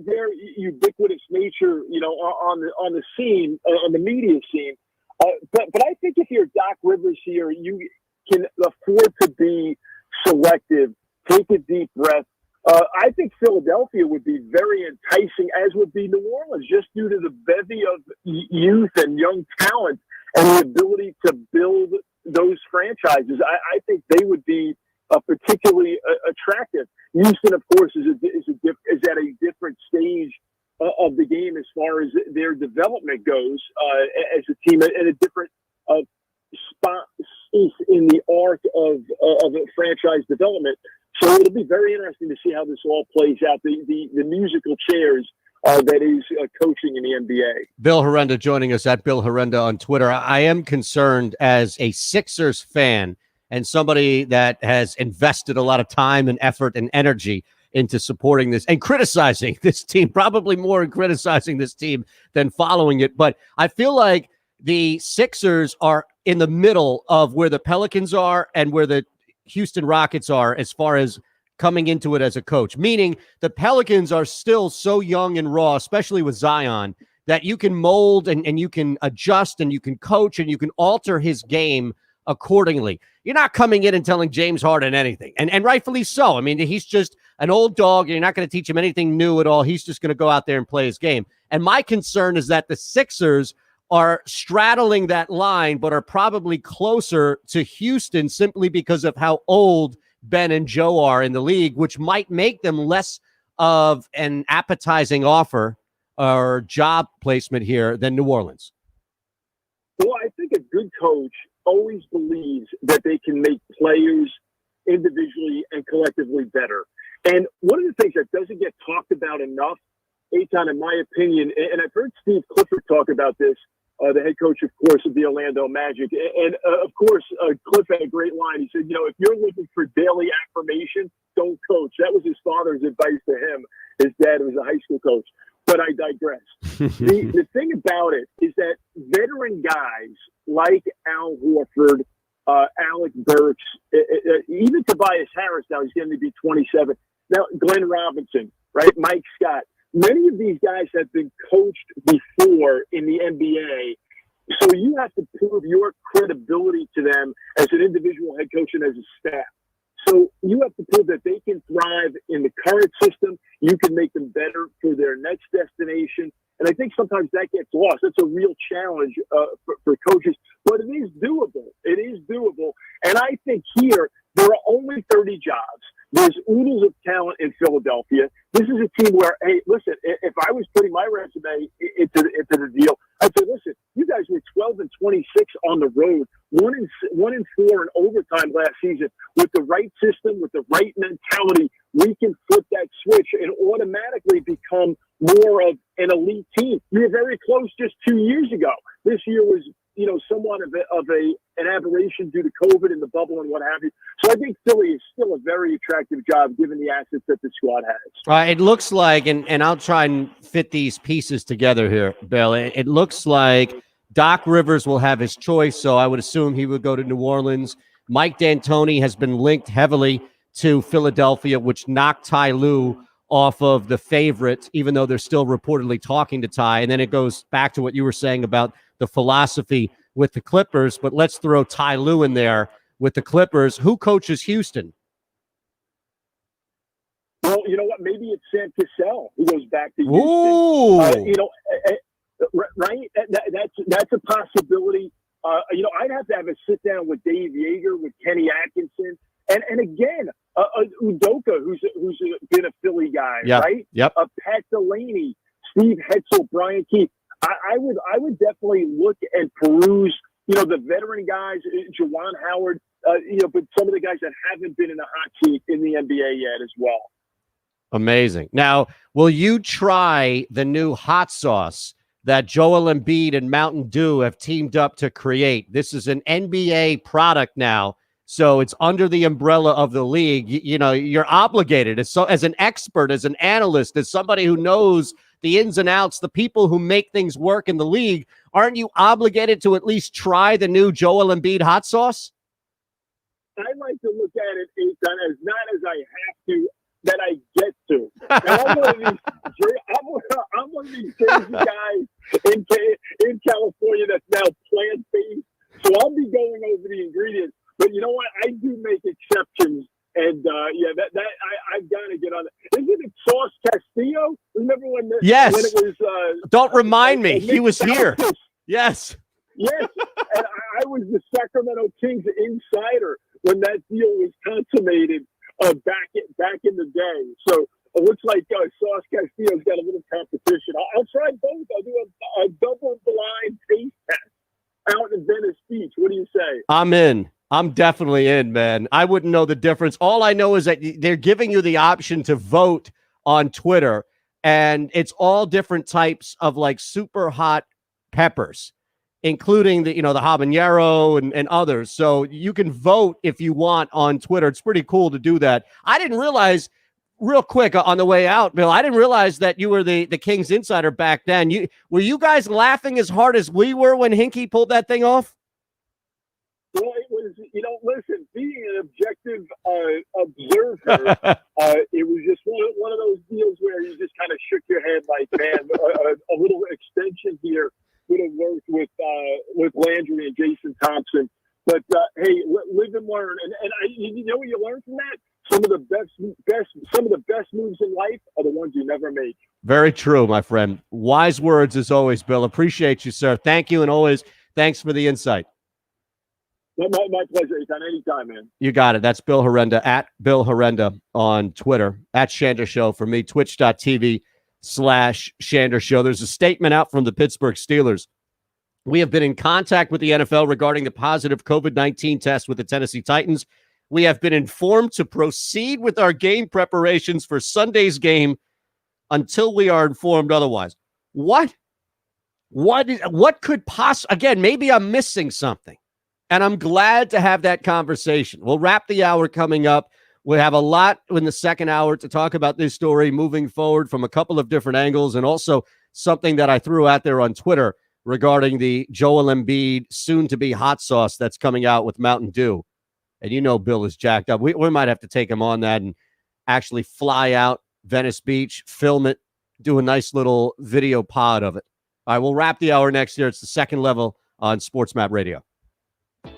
their ubiquitous nature, on the scene, on the media scene. But I think if you're Doc Rivers here, you can afford to be selective, take a deep breath. I think Philadelphia would be very enticing, as would be New Orleans, just due to the bevy of youth and young talent and the ability to build those franchises. I think they would be particularly attractive. Houston, of course, is at a different stage of the game as far as their development goes as a team, and a different spot in the arc of a franchise development. So it'll be very interesting to see how this all plays out. The musical chairs that is coaching in the NBA. Bill Herenda joining us at Bill Herenda on Twitter. I am concerned as a Sixers fan and somebody that has invested a lot of time and effort and energy into supporting this and criticizing this team, probably more in criticizing this team than following it. But I feel like the Sixers are in the middle of where the Pelicans are and where the Houston Rockets are as far as coming into it as a coach, meaning the Pelicans are still so young and raw, especially with Zion, that you can mold and you can adjust and you can coach and you can alter his game accordingly. You're not coming in and telling James Harden anything, and rightfully so. I mean, he's just an old dog, and you're not going to teach him anything new at all. He's just going to go out there and play his game. And my concern is that the Sixers are straddling that line, but are probably closer to Houston simply because of how old Ben and Joe are in the league, which might make them less of an appetizing offer or job placement here than New Orleans. Well, I think a good coach always believes that they can make players individually and collectively better. And one of the things that doesn't get talked about enough, Eitan, in my opinion, and I've heard Steve Clifford talk about this, the head coach, of course, of the Orlando Magic. And of course, Cliff had a great line. He said, if you're looking for daily affirmation, don't coach. That was his father's advice to him. His dad was a high school coach. But I digress. The thing about it is that veteran guys like Al Horford, Alec Burks, even Tobias Harris, now he's going to be 27. Now, Glenn Robinson, right? Mike Scott. Many of these guys have been coached before in the NBA, so you have to prove your credibility to them as an individual head coach and as a staff. So you have to prove that they can thrive in the current system. You can make them better for their next destination. And I think sometimes that gets lost. That's a real challenge for coaches, but it is doable. It is doable. And I think here, there are only 30 jobs. There's oodles of talent in Philadelphia. This is a team where, hey, listen, if I was putting my resume into the deal, I'd say, listen, you guys were 12-26 on the road, 1-4 in overtime last season. With the right system, with the right mentality, we can flip that switch and automatically become more of an elite team. We were very close just 2 years ago. This year was, somewhat of an aberration due to COVID and the bubble and what have you. So I think Philly is still a very attractive job given the assets that the squad has. It looks like, and I'll try and fit these pieces together here, Bill. It looks like Doc Rivers will have his choice, so I would assume he would go to New Orleans. Mike D'Antoni has been linked heavily to Philadelphia, which knocked Ty Lue off of the favorite, even though they're still reportedly talking to Ty. And then it goes back to what you were saying about the philosophy with the Clippers. But let's throw Ty Lue in there with the Clippers. Who coaches Houston? Well, you know what? Maybe it's Sam Cassell who goes back to Houston. Ooh. Right? That's a possibility. I'd have to have a sit down with Dave Yeager, with Kenny Atkinson, and again, Udoka, who's been a Philly guy, right? Yep. Pat Delaney, Steve Hetzel, Brian Keith. I would definitely look and peruse, the veteran guys, Juwan Howard, but some of the guys that haven't been in the hot seat in the NBA yet as well. Amazing. Now, will you try the new hot sauce that Joel Embiid and Mountain Dew have teamed up to create? This is an NBA product now, so it's under the umbrella of the league. You're obligated as an expert, as an analyst, as somebody who knows the ins and outs, the people who make things work in the league. Aren't you obligated to at least try the new Joel Embiid hot sauce? I like to look at it, Ethan, as not as I have to, that I get to. And I'm one of these crazy guys in California that's now plant-based, so I'll be going over the ingredients. But you know what? I do make exceptions, and I've got to get on it. Isn't it Sauce Castillo? Remember when? Yes. When it was. Don't remind me. He was here. Yes. Yes, and I was the Sacramento Kings insider when that deal was consummated back in the day. So it looks like Sauce Castillo's got a little competition. I'll try both. I'll do a double-blind taste test out in Venice Beach. What do you say? I'm in. I'm definitely in, man. I wouldn't know the difference. All I know is that they're giving you the option to vote on Twitter, and it's all different types of like super hot peppers, including the habanero and others. So you can vote if you want on Twitter. It's pretty cool to do that. I didn't realize, real quick on the way out, Bill, I didn't realize that you were the Kings insider back then. Were you guys laughing as hard as we were when Hinkie pulled that thing off? Well, it was, listen, being an objective observer, it was just one of those deals where you just kind of shook your head like, man, a little extension here would have worked with Landry and Jason Thompson. But, hey, live and learn. And you know what you learn from that? Some of the best moves in life are the ones you never make. Very true, my friend. Wise words as always, Bill. Appreciate you, sir. Thank you, and always thanks for the insight. My pleasure. It's on any time, man. You got it. That's Bill Herenda, at Bill Herenda on Twitter, at Shander Show for me, twitch.tv/Shander Show. There's a statement out from the Pittsburgh Steelers. We have been in contact with the NFL regarding the positive COVID-19 test with the Tennessee Titans. We have been informed to proceed with our game preparations for Sunday's game until we are informed otherwise. What could possibly, again, maybe I'm missing something. And I'm glad to have that conversation. We'll wrap the hour coming up. We'll have a lot in the second hour to talk about this story moving forward from a couple of different angles, and also something that I threw out there on Twitter regarding the Joel Embiid soon-to-be hot sauce that's coming out with Mountain Dew. And Bill is jacked up. We might have to take him on that and actually fly out Venice Beach, film it, do a nice little video pod of it. All right, we'll wrap the hour next year. It's the second level on Sports Map Radio.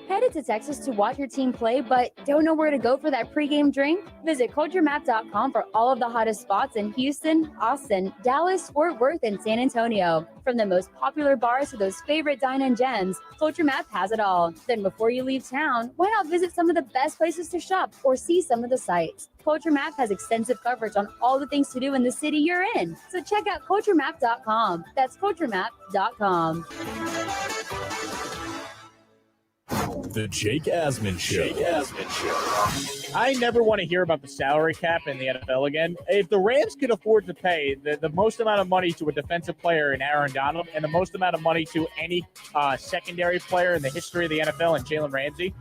Head Headed to Texas to watch your team play, but don't know where to go for that pregame drink? Visit culturemap.com for all of the hottest spots in Houston, Austin, Dallas, Fort Worth, and San Antonio. From the most popular bars to those favorite dine-in gems, Culture Map has it all. Then before you leave town, why not visit some of the best places to shop or see some of the sights? Culture Map has extensive coverage on all the things to do in the city you're in. So check out culturemap.com. That's culturemap.com. The Jake Asman Show. I never want to hear about the salary cap in the NFL again. If the Rams could afford to pay the most amount of money to a defensive player in Aaron Donald and the most amount of money to any secondary player in the history of the NFL and Jalen Ramsey,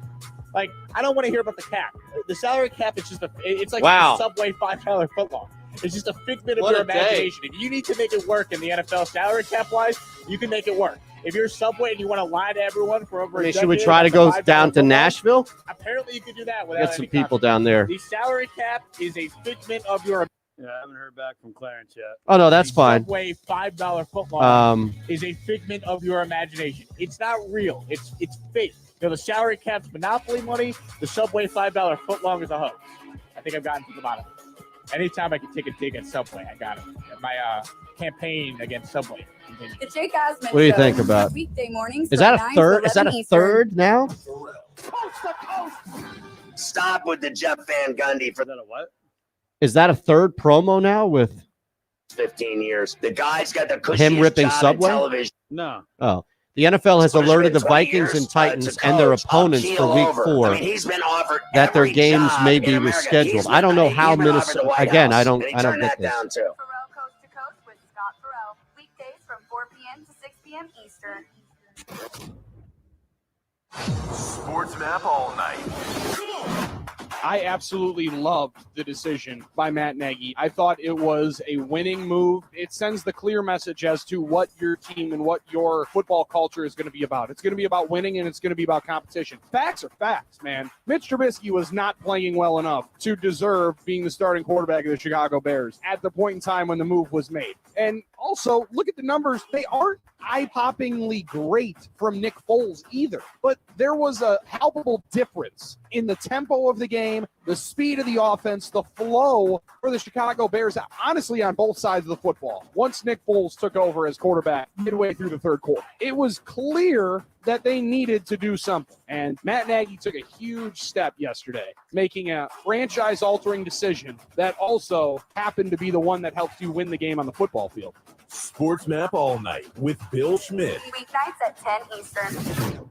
like, I don't want to hear about the cap. The salary cap is just it's like a Subway $5 footlong. It's just a figment of your imagination. If you need to make it work in the NFL salary cap wise, you can make it work. If you're Subway and you want to lie to everyone for over a decade, should we try to go down to Nashville? Apparently, you can do that without Get some any people down there. The salary cap is a figment of your. Yeah, I haven't heard back from Clarence yet. Oh, no, that's fine. Subway $5 footlong is a figment of your imagination. It's not real. It's fake. The salary cap's monopoly money. The Subway $5 footlong is a hoax. I think I've gotten to the bottom. Anytime I can take a dig at Subway, I got it. My campaign against Subway continues. The Jake Asman What do you Show, think about? Weekday mornings. Is from that a 9 to third? Is that 11 a Eastern. third now? Stop with the Jeff Van Gundy for what? Is that a third promo now with 15 years. The guy's got the cushiest him ripping job Subway? in television. No. Oh. The NFL has It's been alerted the 20 Vikings years, and Titans to and their coach, opponents keel for Week over. 4 I mean, he's been offered that their every games job may in be America. rescheduled. He's I don't know been- how he's been offered the Minnesota. White Again, House, I don't and he get turned that this. down too. Coast to Coast with Scott Farrell. Weekdays from 4 p.m. to 6 p.m. Eastern. Sports Map all night. I absolutely loved the decision by Matt Nagy. I thought it was a winning move. It sends the clear message as to what your team and what your football culture is going to be about. It's going to be about winning, and it's going to be about competition. Facts are facts, man. Mitch Trubisky was not playing well enough to deserve being the starting quarterback of the Chicago Bears at the point in time when the move was made. And also, look at the numbers. They aren't eye-poppingly great from Nick Foles either. But there was a palpable difference in the tempo of the game, the speed of the offense, the flow for the Chicago Bears, honestly, on both sides of the football. Once Nick Foles took over as quarterback midway through the third quarter, it was clear that they needed to do something. And Matt Nagy took a huge step yesterday, making a franchise-altering decision that also happened to be the one that helped you win the game on the football field. Sports Map all night with Bill Schmidt. Weeknights at 10 Eastern.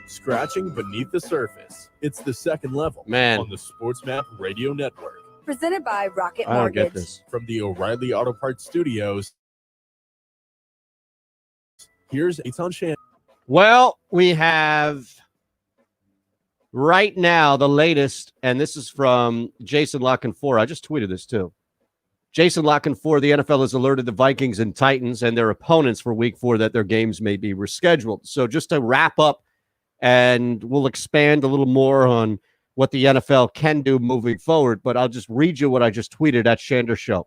Scratching beneath the surface. It's the second level on the Sports Map Radio Network. Presented by Rocket I don't Mortgage. get this. From the O'Reilly Auto Parts Studios, here's Eitan Shan. Well, we have right now the latest, and this is from Jason Lockenfor. I just tweeted this too. Jason Lockenfor, the NFL has alerted the Vikings and Titans and their opponents for Week 4 that their games may be rescheduled. So just to wrap up, and we'll expand a little more on what the NFL can do moving forward, but I'll just read you what I just tweeted at Shander Show.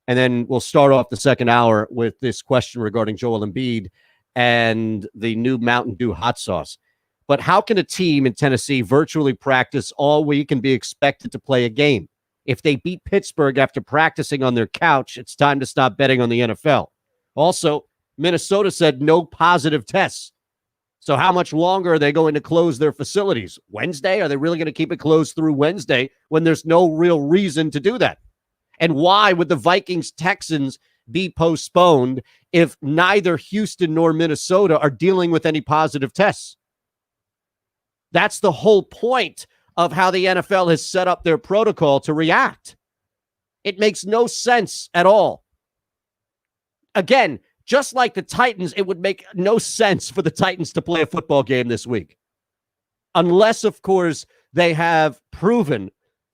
And then we'll start off the second hour with this question regarding Joel Embiid and the new Mountain Dew hot sauce. But how can a team in Tennessee virtually practice all week and be expected to play a game? If they beat Pittsburgh after practicing on their couch, it's time to stop betting on the NFL. Also, Minnesota said no positive tests. So how much longer are they going to close their facilities? Wednesday? Are they really going to keep it closed through Wednesday when there's no real reason to do that? And why would the Vikings-Texans be postponed if neither Houston nor Minnesota are dealing with any positive tests? That's the whole point of how the NFL has set up their protocol to react. It makes no sense at all. Again, just like the Titans, it would make no sense for the Titans to play a football game this week. Unless, of course, they have proven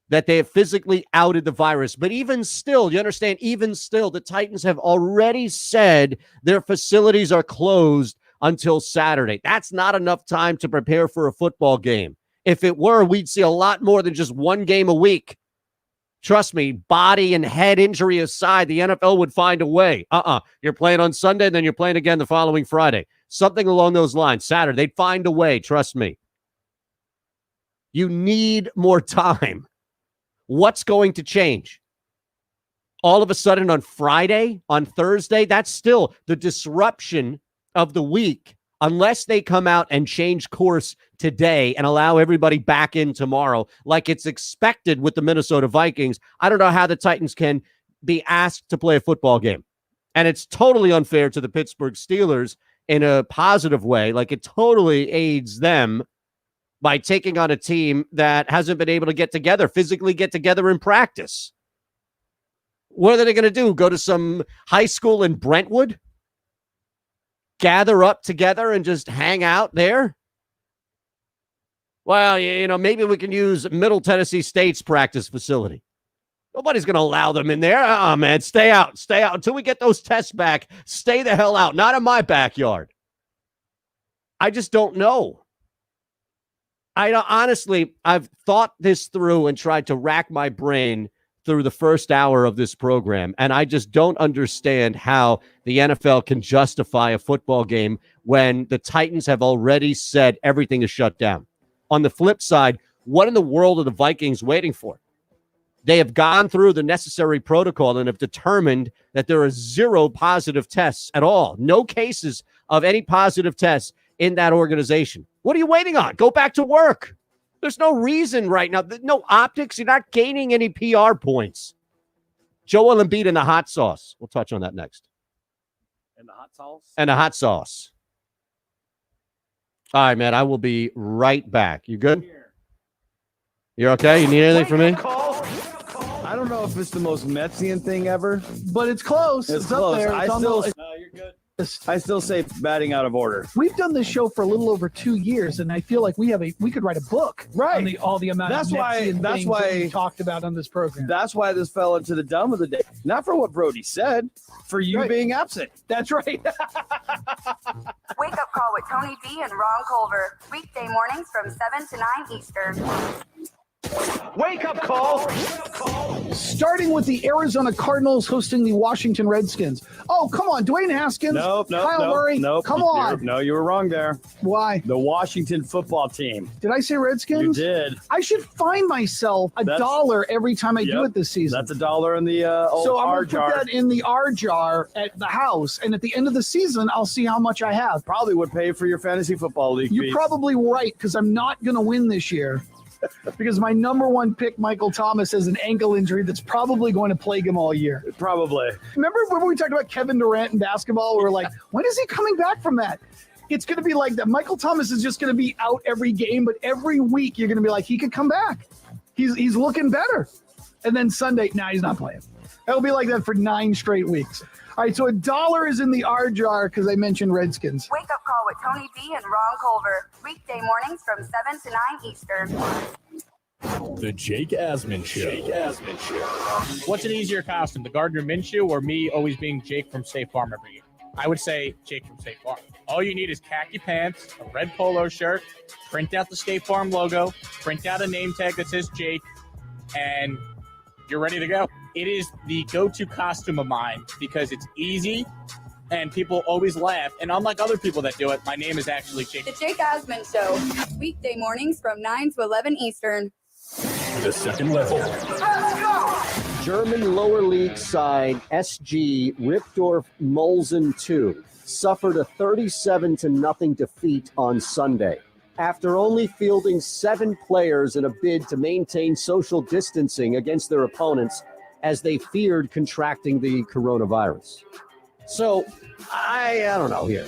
that they have physically outed the virus. But even still, you understand, even still, the Titans have already said their facilities are closed until Saturday. That's not enough time to prepare for a football game. If it were, we'd see a lot more than just one game a week. Trust me, body and head injury aside, the NFL would find a way. You're playing on Sunday, then you're playing again the following Friday. Something along those lines. Saturday, they'd find a way. Trust me. You need more time. What's going to change? All of a sudden on Friday, on Thursday, that's still the disruption of the week. Unless they come out and change course today and allow everybody back in tomorrow, like it's expected with the Minnesota Vikings, I don't know how the Titans can be asked to play a football game. And it's totally unfair to the Pittsburgh Steelers in a positive way. Like it totally aids them by taking on a team that hasn't been able to get together, physically get together in practice. What are they going to do? Go to some high school in Brentwood? Gather up together and just hang out there? Well, maybe we can use Middle Tennessee State's practice facility. Nobody's going to allow them in there. Man, stay out until we get those tests back. Stay the hell out. Not in my backyard. I just don't know. Honestly, I've thought this through and tried to rack my brain through the first hour of this program, and I just don't understand how the NFL can justify a football game when the Titans have already said everything is shut down. On the flip side, what in the world are the Vikings waiting for? They have gone through the necessary protocol and have determined that there are 0 positive tests at all. No cases of any positive tests in that organization. What are you waiting on? Go back to work. There's no reason right now. No optics. You're not gaining any PR points. Joel Embiid and the hot sauce. We'll touch on that next. And the hot sauce? And the hot sauce. All right, man. I will be right back. You good? You're okay? You need anything from me? I don't know if it's the most Metsian thing ever, but it's close. It's up close. there. No, you're good. I still say batting out of order. We've done this show for a little over 2 years, and I feel like we could write a book on all the amount of Metsian things that we talked about on this program. That's why this fell into the dumb of the day. Not for what Brody said, for you being absent. That's right. Wake Up Call with Tony D and Ron Culver. Weekday mornings from 7 to 9 Eastern. Wake up call. Starting with the Arizona Cardinals hosting the Washington Redskins. Oh, come on. Dwayne Haskins. Kyle Murray. Come on. No, you were wrong there. Why? The Washington football team. Did I say Redskins? You did. I should find myself $1 every time I do it this season. That's $1 in the old so I'm R going to jar. put that in the R jar at the house, and at the end of the season, I'll see how much I have. Probably would pay for your fantasy football league. You're probably right, because I'm not going to win this year. Because my number one pick, Michael Thomas, has an ankle injury that's probably going to plague him all year. Probably. Remember when we talked about Kevin Durant in basketball? We were like, when is he coming back from that? It's going to be like that. Michael Thomas is just going to be out every game, but every week you're going to be like, he could come back. He's looking better. And then Sunday, he's not playing. It'll be like that for 9 straight weeks. All right, so $1 is in the R jar because I mentioned Redskins. Wake Up Call with Tony D and Ron Culver. Weekday mornings from 7 to 9 Eastern. The Jake Asman Show. What's an easier costume, the Gardner Minshew or me always being Jake from State Farm every year? I would say Jake from State Farm. All you need is khaki pants, a red polo shirt, print out the State Farm logo, print out a name tag that says Jake, and you're ready to go. It is the go-to costume of mine because it's easy and people always laugh. And unlike other people that do it, my name is actually Jake. The Jake Asman Show. Weekday mornings from 9 to 11 Eastern. The second level. German lower league side SG Ripdorf Molsen 2 suffered a 37-0 defeat on Sunday after only fielding 7 players in a bid to maintain social distancing against their opponents as they feared contracting the coronavirus. So, I don't know here.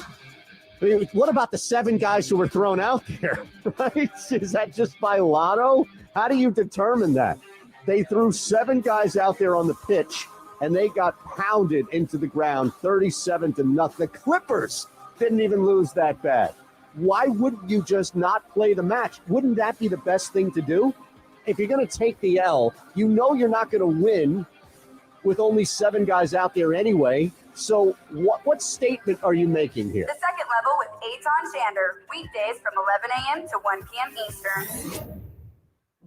I mean, what about the 7 guys who were thrown out there, right? Is that just by lotto? How do you determine that? They threw 7 guys out there on the pitch, and they got pounded into the ground 37-0. The Clippers didn't even lose that bad. Why wouldn't you just not play the match? Wouldn't that be the best thing to do? If you're going to take the L, you know you're not going to win with only 7 guys out there anyway. So what statement are you making here? The second level with Eitan Shander, weekdays from 11 a.m. to 1 p.m. Eastern.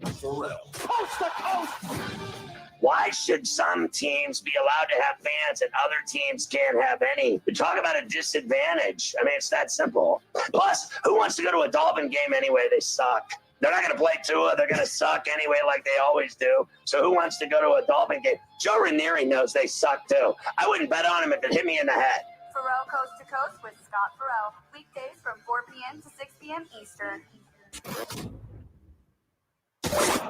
Coast to coast. Why should some teams be allowed to have fans and other teams can't have any? You talk about a disadvantage. I mean, it's that simple. Plus, who wants to go to a Dolphin game anyway? They suck. They're not going to play Tua. They're going to suck anyway like they always do. So who wants to go to a Dolphin game? Joe Ranieri knows they suck too. I wouldn't bet on him if it hit me in the head. Pharrell Coast to Coast with Scott Farrell, weekdays from 4 p.m. to 6 p.m. Eastern.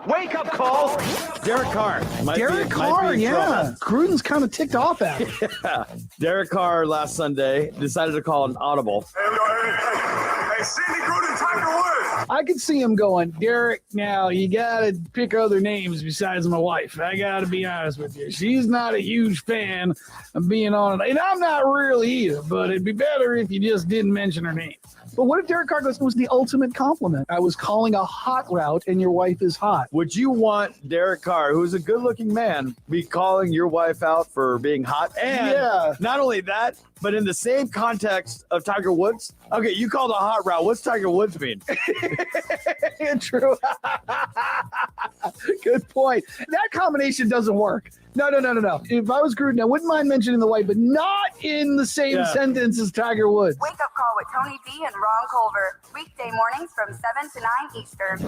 Wake up call. Derek Carr. Derek Carr, yeah. Gruden's kind of ticked off at him. Yeah. Derek Carr last Sunday decided to call an audible. Hey, Cindy Gruden, Tiger Woods. I could see him going, Derek, now you got to pick other names besides my wife. I got to be honest with you. She's not a huge fan of being on it. And I'm not really either, but it'd be better if you just didn't mention her name. But what if Derek Carr goes, it was the ultimate compliment? I was calling a hot route and your wife is hot. Would you want Derek Carr, who's a good-looking man, be calling your wife out for being hot? And not only that, but in the same context of Tiger Woods, okay, you called a hot route. What's Tiger Woods mean? True. Good point. That combination doesn't work. No. If I was Gruden, I wouldn't mind mentioning the wife, but not in the same sentence as Tiger Woods. Wake up call with Tony B and Ron Culver, weekday mornings from 7 to 9 Eastern.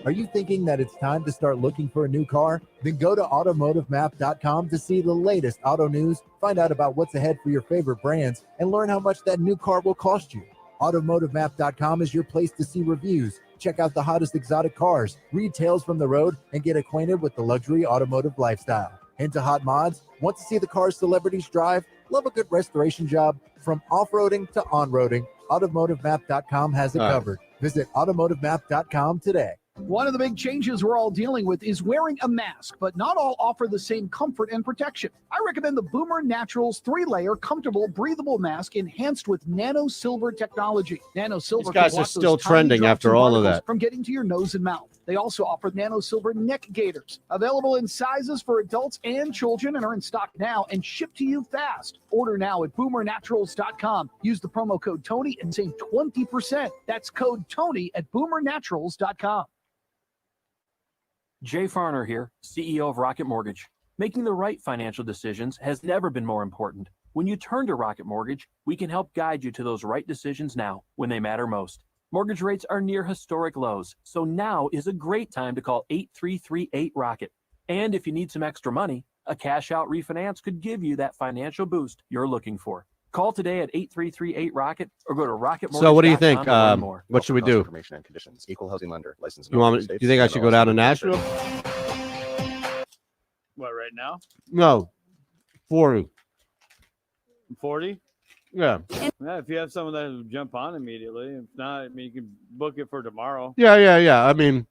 Are you thinking that it's time to start looking for a new car? Then go to automotivemap.com to see the latest auto news, find out about what's ahead for your favorite brands, and learn how much that new car will cost you. Automotivemap.com is your place to see reviews, check out the hottest exotic cars, read tales from the road, and get acquainted with the luxury automotive lifestyle. Into hot mods? Want to see the cars celebrities drive? Love a good restoration job? From off-roading to on-roading, automotivemap.com has it covered. Visit automotivemap.com today. One of the big changes we're all dealing with is wearing a mask, but not all offer the same comfort and protection. I recommend the Boomer Naturals 3-layer comfortable breathable mask enhanced with nano silver technology. Nano silver These guys can are block still those tiny trending drops after and all of particles that. from getting to your nose and mouth. They also offer nano silver neck gaiters, available in sizes for adults and children, and are in stock now and shipped to you fast. Order now at boomernaturals.com. Use the promo code Tony and save 20%. That's code Tony at boomernaturals.com. Jay Farner here, CEO of Rocket Mortgage. Making the right financial decisions has never been more important. When you turn to Rocket Mortgage, we can help guide you to those right decisions now when they matter most. Mortgage rates are near historic lows, so now is a great time to call 8338-ROCKET. And if you need some extra money, a cash-out refinance could give you that financial boost you're looking for. Call today at 8338-ROCKET or go to rocketmortgage.com. So what do you think? to learn more. What should we do? Information and conditions. Equal housing lender. License. You want me, do you think I should go down to Nashville? What, right now? No. 40. 40? Yeah. Yeah, if you have someone that will jump on immediately. If not, I mean, you can book it for tomorrow. Yeah. I mean,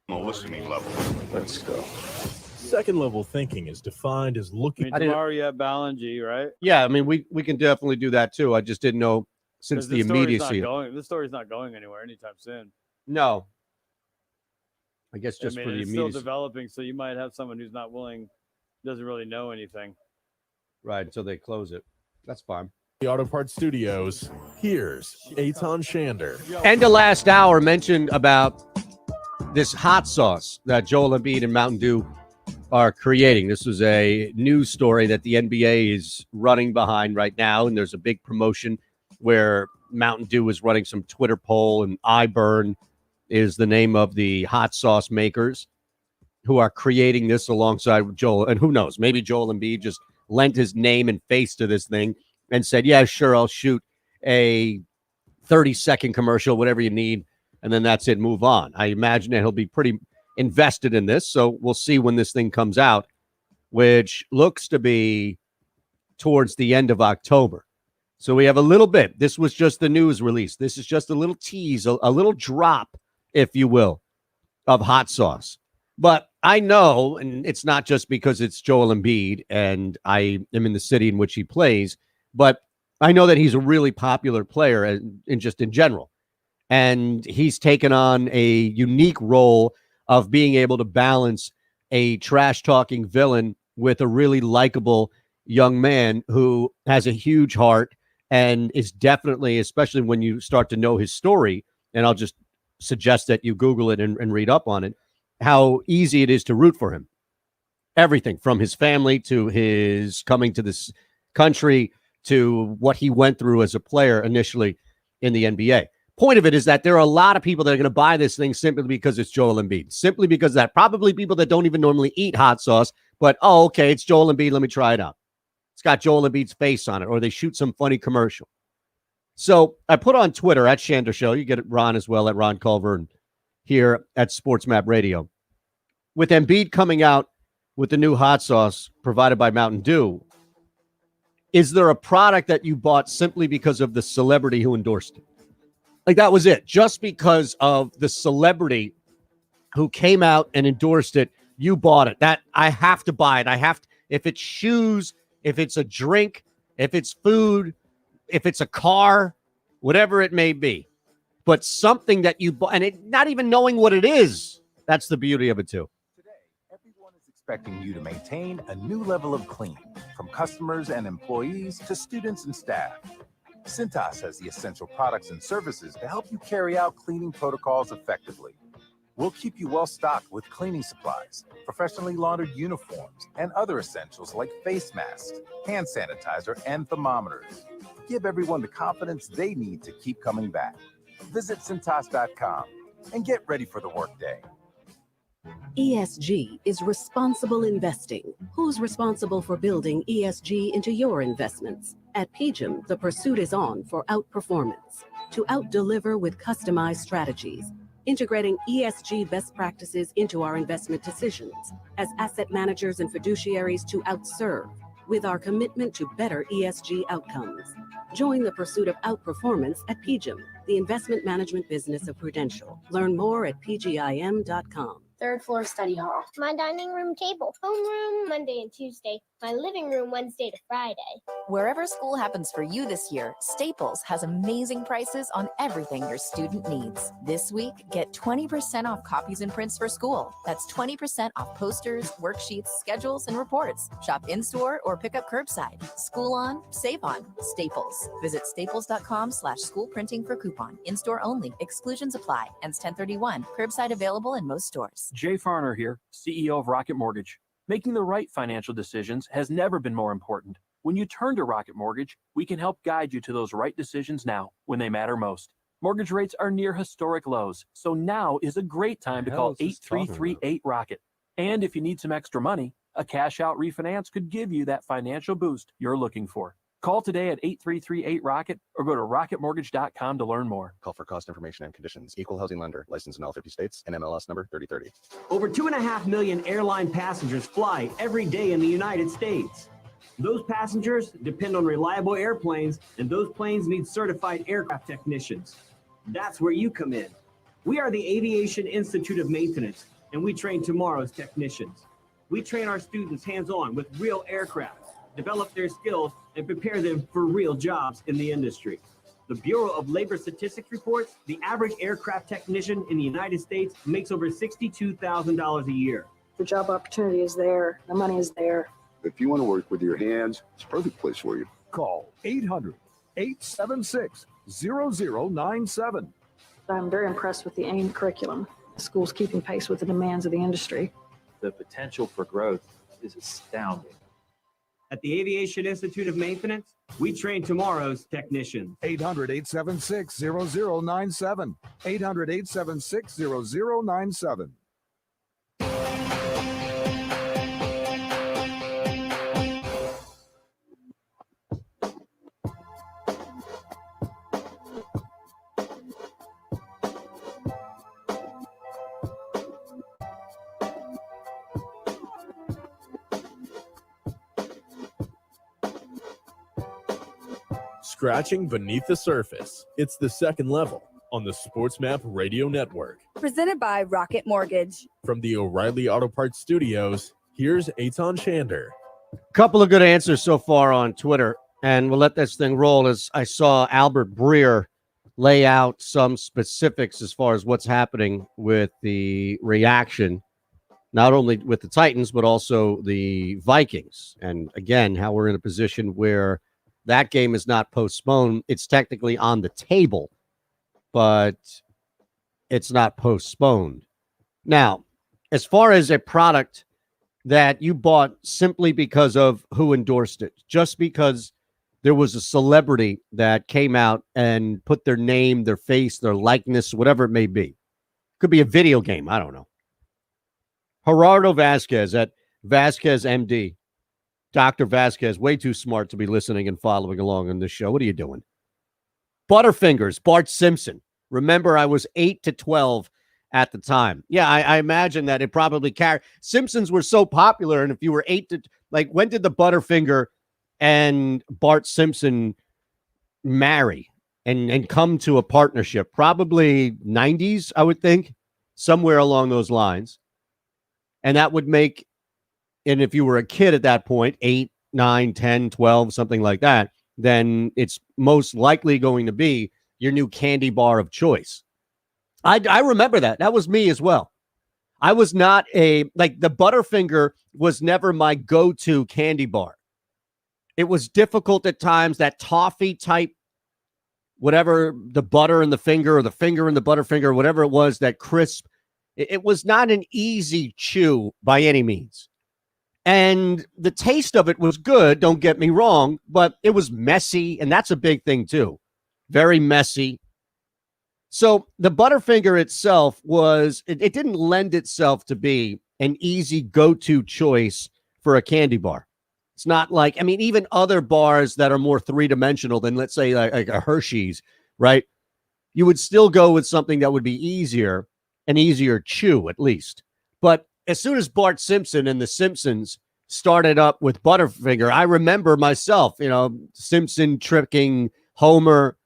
Listening level. Let's go. Second level thinking is defined as looking. Tomorrow you have Ballingy, right? yeah, I mean, we can definitely do that too. I just didn't know since the immediacy. This story's not going anywhere anytime soon. No. I guess just for the it's immediacy. still developing, so you might have someone who's not willing, doesn't really know anything. Right, until they close it. That's fine. The Auto Parts Studios. Here's Eitan Shander. End of last hour mentioned about this hot sauce that Joel Embiid and Mountain Dew are creating. This was a news story that the NBA is running behind right now, and there's a big promotion where Mountain Dew is running some Twitter poll, and iBurn is the name of the hot sauce makers who are creating this alongside with Joel. And who knows, maybe Joel Embiid just lent his name and face to this thing and said, yeah, sure, I'll shoot a 30-second commercial, whatever you need, and then that's it, move on. I imagine that he'll be pretty invested in this, so we'll see when this thing comes out, which looks to be towards the end of October. So we have a little bit. This was just the news release. This is just a little tease, a little drop, if you will, of hot sauce. But I know, and it's not just because it's Joel Embiid and I am in the city in which he plays, but I know that he's a really popular player in general. And he's taken on a unique role of being able to balance a trash-talking villain with a really likable young man who has a huge heart and is definitely, especially when you start to know his story, and I'll just suggest that you Google it and read up on it, how easy it is to root for him. Everything from his family to his coming to this country to what he went through as a player initially in the NBA. Point of it is that there are a lot of people that are going to buy this thing simply because it's Joel Embiid, simply because that probably people that don't even normally eat hot sauce, but, oh, okay, it's Joel Embiid. Let me try it out. It's got Joel Embiid's face on it, or they shoot some funny commercial. So I put on Twitter at Shander Show. You get it, Ron, as well, at Ron Culver, and here at Sports Map Radio. With Embiid coming out with the new hot sauce provided by Mountain Dew, is there a product that you bought simply because of the celebrity who endorsed it? Like, that was it. Just because of the celebrity who came out and endorsed it, you bought it. That I have to buy it. I have to, if it's shoes, if it's a drink, if it's food, if it's a car, whatever it may be. But something that you bought, and it, not even knowing what it is, that's the beauty of it too. Expecting you to maintain a new level of clean, from customers and employees to students and staff. Cintas has the essential products and services to help you carry out cleaning protocols effectively. We'll keep you well stocked with cleaning supplies, professionally laundered uniforms, and other essentials like face masks, hand sanitizer, and thermometers. Give everyone the confidence they need to keep coming back. Visit Cintas.com and get ready for the workday. ESG is responsible investing. Who's responsible for building ESG into your investments? At PGIM, the pursuit is on for outperformance. To out-deliver with customized strategies, integrating ESG best practices into our investment decisions. As asset managers and fiduciaries to outserve, with our commitment to better ESG outcomes. Join the pursuit of outperformance at PGIM, the investment management business of Prudential. Learn more at pgim.com. Third floor study hall. My dining room table. Homeroom Monday and Tuesday. My living room Wednesday to Friday. Wherever school happens for you this year, Staples has amazing prices on everything your student needs. This week, get 20% off copies and prints for school. That's 20% off posters, worksheets, schedules, and reports. Shop in-store or pick up curbside. School on, save on. Staples. Visit staples.com/school printing for coupon. In-store only. Exclusions apply. Ends 10/31. Curbside available in most stores. Jay Farner here, CEO of Rocket Mortgage. Making the right financial decisions has never been more important. When you turn to Rocket Mortgage, we can help guide you to those right decisions now when they matter most. Mortgage rates are near historic lows, so now is a great time to call 8338-ROCKET. And if you need some extra money, a cash-out refinance could give you that financial boost you're looking for. Call today at 8338-ROCKET or go to rocketmortgage.com to learn more. Call for cost information and conditions. Equal housing lender. Licensed in all 50 states. And MLS number 3030. Over 2.5 million airline passengers fly every day in the United States. Those passengers depend on reliable airplanes, and those planes need certified aircraft technicians. That's where you come in. We are the Aviation Institute of Maintenance, and we train tomorrow's technicians. We train our students hands-on with real aircraft, develop their skills, and prepare them for real jobs in the industry. The Bureau of Labor Statistics reports the average aircraft technician in the United States makes over $62,000 a year. The job opportunity is there, the money is there. If you want to work with your hands, it's a perfect place for you. Call 800-876-0097. I'm very impressed with the AIM curriculum. The school's keeping pace with the demands of the industry. The potential for growth is astounding. At the Aviation Institute of Maintenance, we train tomorrow's technicians. 800-876-0097. 800-876-0097. Scratching beneath the surface. It's the second level on the Sports Map Radio Network. Presented by Rocket Mortgage. From the O'Reilly Auto Parts Studios, here's Eitan Shander. Couple of good answers so far on Twitter, and we'll let this thing roll as I saw Albert Breer lay out some specifics as far as what's happening with the reaction, not only with the Titans, but also the Vikings. And again, how we're in a position where That game is not postponed. It's technically on the table, but it's not postponed. Now, as far as a product that you bought simply because of who endorsed it, just because there was a celebrity that came out and put their name, their face, their likeness, whatever it may be. Could be a video game. I don't know. Gerardo Vasquez at Vasquez MD. Dr. Vasquez, way too smart to be listening and following along on this show. What are you doing? Butterfingers, Bart Simpson. Remember, I was 8 to 12 at the time. Yeah, I imagine that it probably carried. Simpsons were so popular, and if you were 8 to, like, when did the Butterfinger and Bart Simpson marry and come to a partnership? Probably 90s, I would think, somewhere along those lines. And that would make, and if you were a kid at that point, 8, 9, 10, 12, something like that, then it's most likely going to be your new candy bar of choice. I remember that. That was me as well. I was not the Butterfinger was never my go-to candy bar. It was difficult at times, that toffee type, whatever, the butter in the finger or the finger in the Butterfinger, whatever it was, that crisp. It was not an easy chew by any means. And the taste of it was good, don't get me wrong, but it was messy, and that's a big thing too. Very messy. So the Butterfinger itself it didn't lend itself to be an easy go-to choice for a candy bar. It's not like, I mean, even other bars that are more three-dimensional than, let's say, like a Hershey's, right? You would still go with something that would be easier, an easier chew at least. But as soon as Bart Simpson and the Simpsons started up with Butterfinger, I remember myself, Simpson tricking Homer,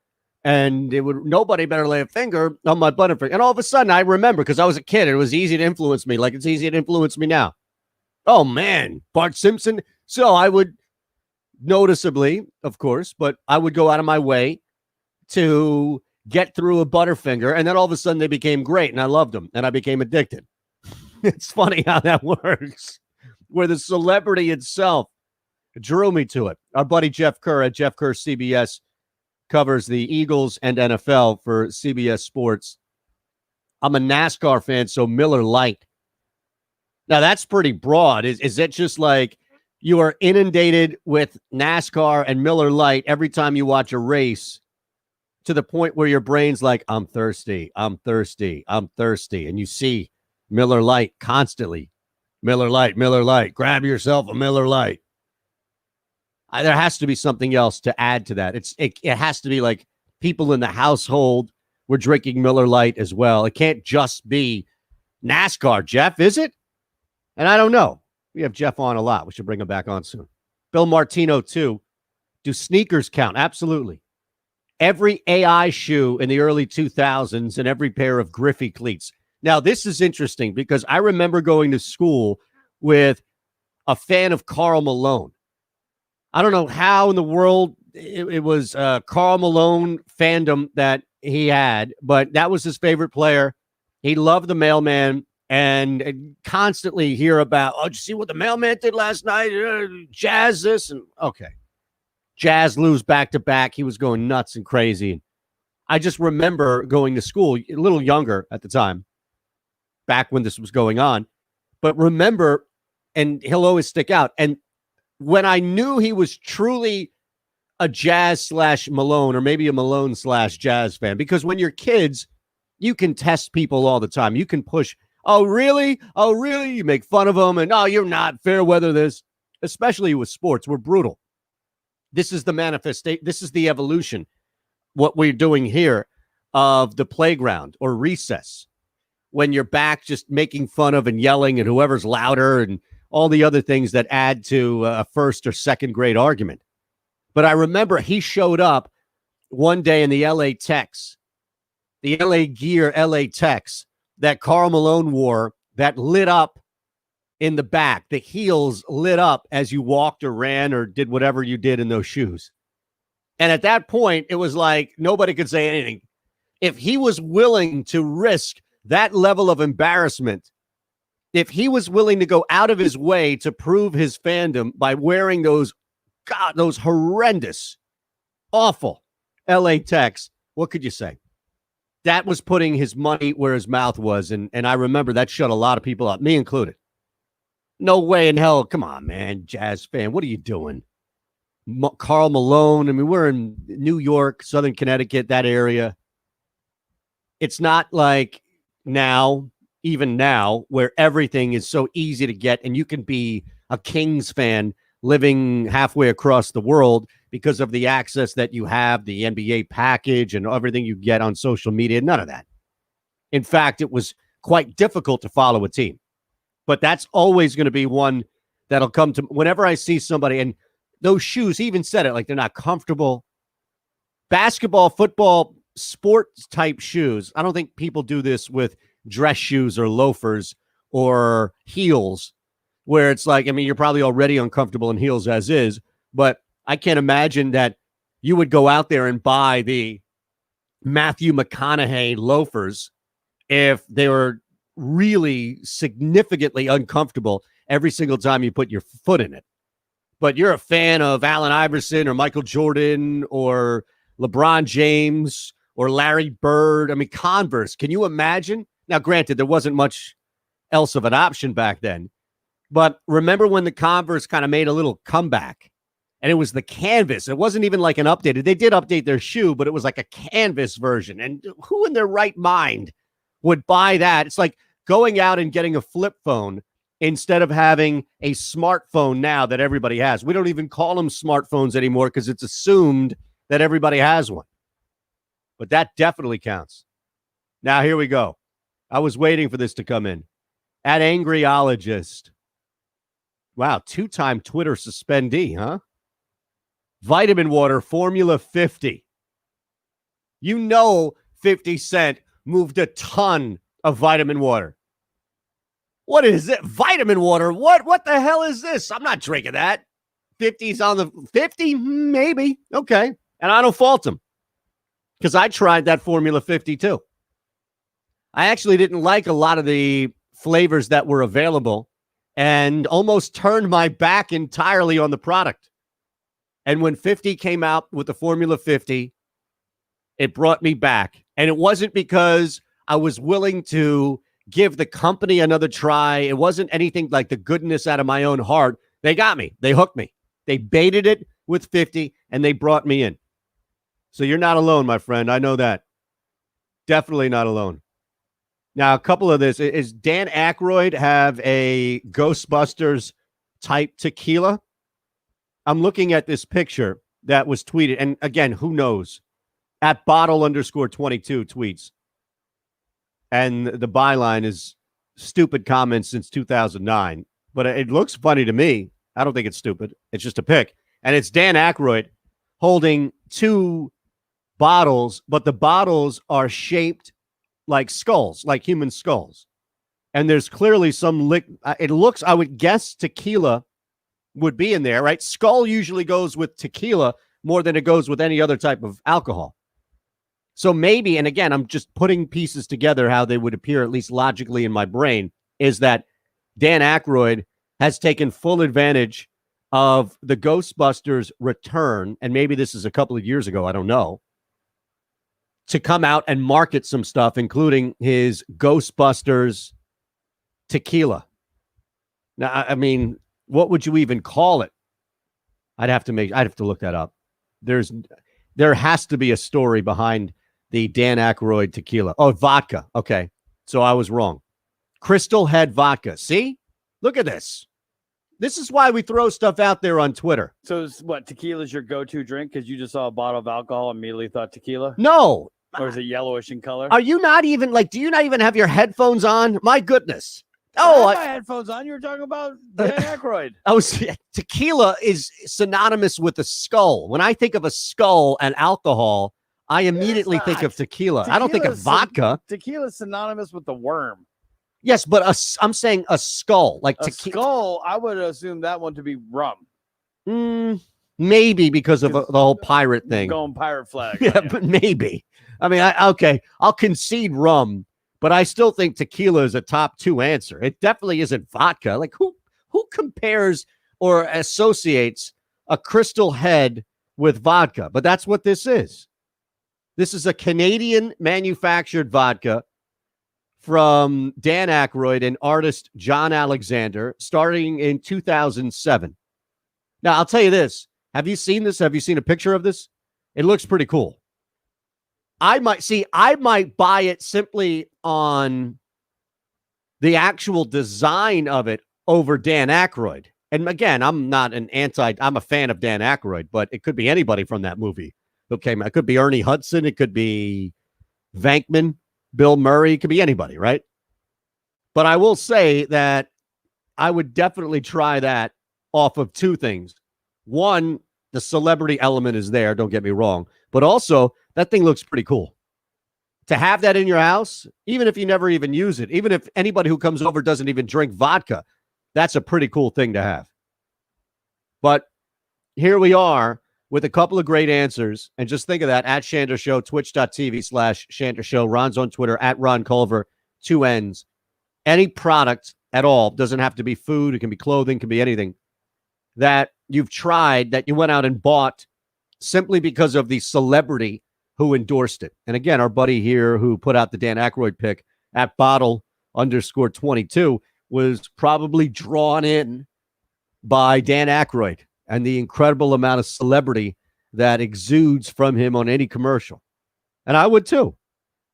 and nobody better lay a finger on my Butterfinger. And all of a sudden, I remember, because I was a kid, it was easy to influence me, like it's easy to influence me now. Oh, man, Bart Simpson. So I would noticeably, of course, but I would go out of my way to get through a Butterfinger, and then all of a sudden they became great, and I loved them, and I became addicted. It's funny how that works, where the celebrity itself drew me to it. Our buddy Jeff Kerr at Jeff Kerr CBS covers the Eagles and NFL for CBS Sports. I'm a NASCAR fan, so Miller Lite. Now, that's pretty broad. Is it just like you are inundated with NASCAR and Miller Lite every time you watch a race, to the point where your brain's like, I'm thirsty, I'm thirsty, I'm thirsty. And you see Miller Lite constantly. Miller Lite, grab yourself a Miller Lite. There has to be something else to add to that. It has to be like people in the household were drinking Miller Lite as well. It can't just be NASCAR, Jeff, is it? And I don't know. We have Jeff on a lot. We should bring him back on soon. Bill Martino, too. Do sneakers count? Absolutely. Every AI shoe in the early 2000s and every pair of Griffey cleats. Now, this is interesting because I remember going to school with a fan of Karl Malone. I don't know how in the world it was Karl Malone fandom that he had, but that was his favorite player. He loved the Mailman and constantly hear about, oh, did you see what the Mailman did last night? Jazz this and okay. Jazz lose back-to-back. He was going nuts and crazy. I just remember going to school, a little younger at the time, back when this was going on. But remember, and he'll always stick out. And when I knew he was truly a Jazz / Malone, or maybe a Malone / Jazz fan, because when you're kids, you can test people all the time. You can push, oh, really? Oh, really? You make fun of them, and oh, you're not fair weather this. Especially with sports, we're brutal. This is the manifestation. This is the evolution. What we're doing here of the playground or recess, when you're back just making fun of and yelling and whoever's louder and all the other things that add to a first or second grade argument. But I remember he showed up one day in the LA Tex, the LA Gear LA Tex that Karl Malone wore, that lit up in the back. The heels lit up as you walked or ran or did whatever you did in those shoes. And at that point, it was like nobody could say anything. If he was willing to risk that level of embarrassment, if he was willing to go out of his way to prove his fandom by wearing those horrendous Awful. LA Tex. What could you say? That was putting his money where his mouth was. And I remember that shut a lot of people up, me included. No way in hell. Come on, man. Jazz fan. What are you doing? Karl Malone. I mean, we're in New York, Southern Connecticut, that area. It's not like now, even now, where everything is so easy to get and you can be a Kings fan living halfway across the world because of the access that you have, the NBA package and everything you get on social media. None of that. In fact, it was quite difficult to follow a team. But that's always going to be one that'll come to whenever I see somebody, and those shoes, he even said it, like they're not comfortable. Basketball, football, sports type shoes. I don't think people do this with dress shoes or loafers or heels, where it's like, I mean, you're probably already uncomfortable in heels as is, but I can't imagine that you would go out there and buy the Matthew McConaughey loafers if they were really significantly uncomfortable every single time you put your foot in it. But you're a fan of Allen Iverson or Michael Jordan or LeBron James or Larry Bird. I mean, Converse. Can you imagine? Now, granted, there wasn't much else of an option back then. But remember when the Converse kind of made a little comeback? And it was the canvas. It wasn't even like an updated. They did update their shoe, but it was like a canvas version. And who in their right mind would buy that? It's like going out and getting a flip phone instead of having a smartphone now that everybody has. We don't even call them smartphones anymore because it's assumed that everybody has one. But that definitely counts. Now, here we go. I was waiting for this to come in. At Angryologist. Wow, 2-time Twitter suspendee, huh? Vitamin water, Formula 50. You know 50 Cent moved a ton of vitamin water. What is it? Vitamin water? What the hell is this? I'm not drinking that. 50's on the 50? Maybe. Okay. And I don't fault him because I tried that Formula 50 too. I actually didn't like a lot of the flavors that were available and almost turned my back entirely on the product. And when 50 came out with the Formula 50, it brought me back. And it wasn't because I was willing to give the company another try. It wasn't anything like the goodness out of my own heart. They got me. They hooked me. They baited it with 50, and they brought me in. So you're not alone, my friend. I know that. Definitely not alone. Now, a couple of this. Is Dan Aykroyd have a Ghostbusters type tequila? I'm looking at this picture that was tweeted. And again, who knows? At bottle_22 tweets. And the byline is stupid comments since 2009. But it looks funny to me. I don't think it's stupid. It's just a pic. And it's Dan Aykroyd holding two bottles, but the bottles are shaped like skulls, like human skulls. And there's clearly some it looks, I would guess tequila would be in there, right? Skull usually goes with tequila more than it goes with any other type of alcohol. So maybe, and again, I'm just putting pieces together how they would appear, at least logically in my brain, is that Dan Aykroyd has taken full advantage of the Ghostbusters return, and maybe this is a couple of years ago, I don't know, to come out and market some stuff, including his Ghostbusters tequila. Now, I mean, what would you even call it? I'd have to look that up. There has to be a story behind the Dan Aykroyd tequila. Oh, vodka. Okay. So I was wrong. Crystal Head vodka. See? Look at this. This is why we throw stuff out there on Twitter. So what, tequila's your go-to drink because you just saw a bottle of alcohol and immediately thought tequila? No. Or is it yellowish in color? Are you not even do you not even have your headphones on? My goodness. I have my headphones on. You were talking about Dan Aykroyd. Tequila is synonymous with a skull. When I think of a skull and alcohol, I immediately think of tequila. I don't think of vodka. Tequila is synonymous with the worm. Yes, but I'm saying a skull. Like skull, I would assume that one to be rum. Maybe because of the whole pirate thing. Going pirate flag. Yeah, but maybe. I mean, okay, I'll concede rum, but I still think tequila is a top 2 answer. It definitely isn't vodka. Like who compares or associates a Crystal Head with vodka, but that's what this is. This is a Canadian manufactured vodka from Dan Aykroyd and artist John Alexander, starting in 2007. Now, I'll tell you this. Have you seen this? Have you seen a picture of this? It looks pretty cool. I might buy it simply on the actual design of it over Dan Aykroyd. And again, I'm a fan of Dan Aykroyd, but it could be anybody from that movie. Okay, it could be Ernie Hudson. It could be Venkman, Bill Murray. It could be anybody, right? But I will say that I would definitely try that off of two things. One, the celebrity element is there, don't get me wrong. But also, that thing looks pretty cool. To have that in your house, even if you never even use it, even if anybody who comes over doesn't even drink vodka, that's a pretty cool thing to have. But here we are with a couple of great answers. And just think of that, at Shander Show, twitch.tv/Shander Show. Ron's on Twitter, at Ron Culver, 2 N's. Any product at all, doesn't have to be food, it can be clothing, it can be anything, that you've tried, that you went out and bought simply because of the celebrity who endorsed it. And again, our buddy here who put out the Dan Aykroyd pick at bottle_22 was probably drawn in by Dan Aykroyd and the incredible amount of celebrity that exudes from him on any commercial. And I would too.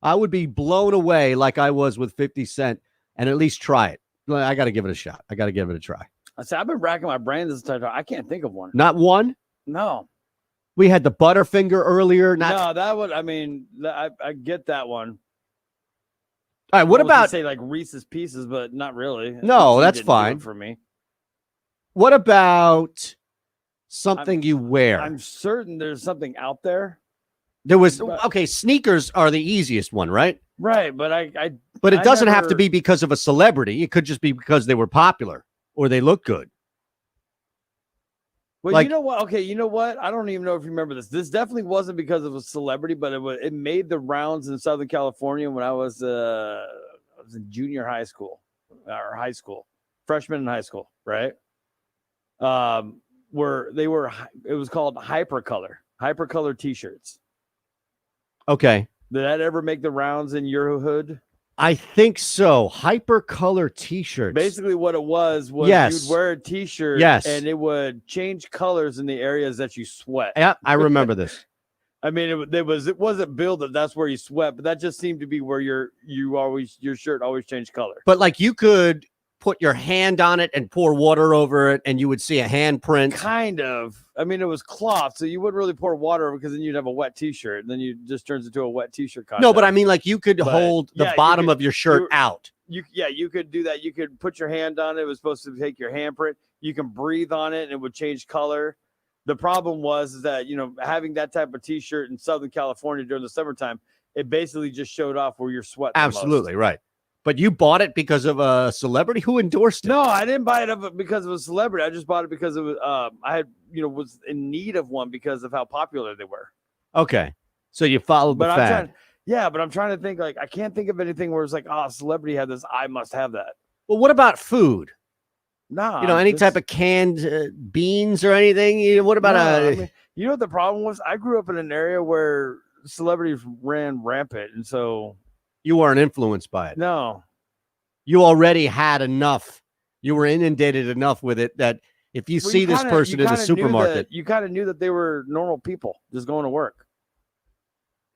I would be blown away like I was with 50 Cent and at least try it. I got to give it a shot. I got to give it a try. I said, I've been racking my brain this entire time. I can't think of one. Not one? No. We had the Butterfinger earlier. No, that would, I mean, I get that one. All right, what about, say like Reese's Pieces, but not really. No, that's fine for me. What about something you wear? I'm certain there's something out there. There was, okay, sneakers are the easiest one, right? Right, but but it doesn't have to be because of a celebrity. It could just be because they were popular or they look good. Well, like, you know what? Okay, you know what? I don't even know if you remember this. This definitely wasn't because of a celebrity, but it made the rounds in Southern California when I was in junior high school or high school, freshman in high school, right? It was called Hypercolor T-shirts. Okay. Did that ever make the rounds in your hood? I think so. Hypercolor T-shirts. Basically, what it was yes. you'd wear a T-shirt, yes. and it would change colors in the areas that you sweat. Yeah, I remember this. I mean, it wasn't billed that that's where you sweat, but that just seemed to be where your shirt always changed color. But like you could put your hand on it and pour water over it, and you would see a handprint. Kind of. I mean, it was cloth, so you wouldn't really pour water over because then you'd have a wet T-shirt, and then you just turns into a wet T-shirt contest. No, but I mean, like you could hold the bottom of your shirt out. You could do that. You could put your hand on it. It was supposed to take your handprint. You can breathe on it, and it would change color. The problem was that, having that type of T-shirt in Southern California during the summertime, it basically just showed off where you're sweating. Absolutely, right. But you bought it because of a celebrity who endorsed it? No, I didn't buy it because of a celebrity. I just bought it because it was I had was in need of one because of how popular they were. Okay, so you followed the fad. But I'm trying to think. Like, I can't think of anything where it's like, a celebrity had this, I must have that. Well, what about food? No, any type of canned beans or anything. What about you know what the problem was? I grew up in an area where celebrities ran rampant, and so. You weren't influenced by it. No. You already had enough. You were inundated enough with it that if you see this person in the supermarket. You kind of knew that they were normal people just going to work.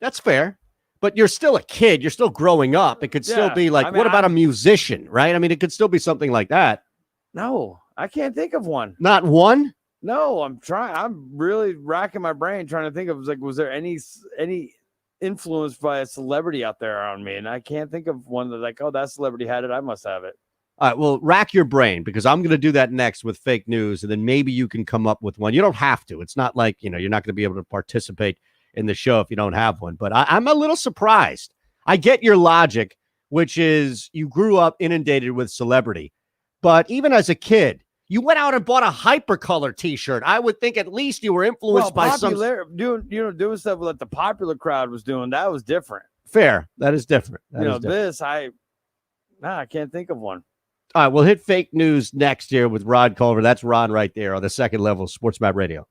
That's fair. But you're still a kid. You're still growing up. It could still be like, what about a musician, right? I mean, it could still be something like that. No, I can't think of one. Not one? No, I'm trying. I'm really racking my brain trying to think of, was there any influenced by a celebrity out there around me, and I can't think of one that that celebrity had it, I must have it. All right, well, rack your brain because I'm going to do that next with fake news, and then maybe you can come up with one. You don't have to. It's not like you're not going to be able to participate in the show if you don't have one. But I'm a little surprised. I get your logic, which is you grew up inundated with celebrity, but even as a kid, you went out and bought a Hypercolor T-shirt. I would think at least you were influenced by some doing stuff like the popular crowd was doing. That was different. Fair. That is different. I can't think of one. All right, we'll hit fake news next here with Ron Culver. That's Ron right there on the second level of Sports Map Radio.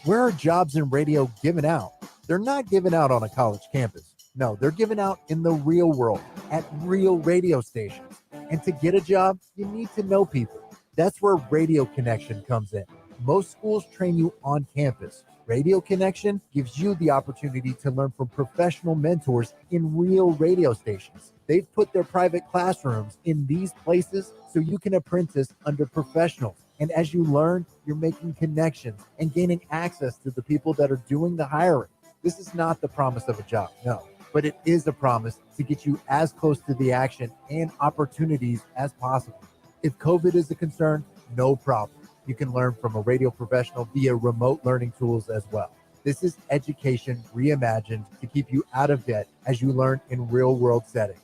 Where are jobs in radio given out? They're not given out on a college campus. No, they're given out in the real world at real radio stations. And to get a job, you need to know people. That's where Radio Connection comes in. Most schools train you on campus. Radio Connection gives you the opportunity to learn from professional mentors in real radio stations. They've put their private classrooms in these places so you can apprentice under professionals. And as you learn, you're making connections and gaining access to the people that are doing the hiring. This is not the promise of a job, no, but it is a promise to get you as close to the action and opportunities as possible. If COVID is a concern, no problem. You can learn from a radio professional via remote learning tools as well. This is education reimagined to keep you out of debt as you learn in real-world settings.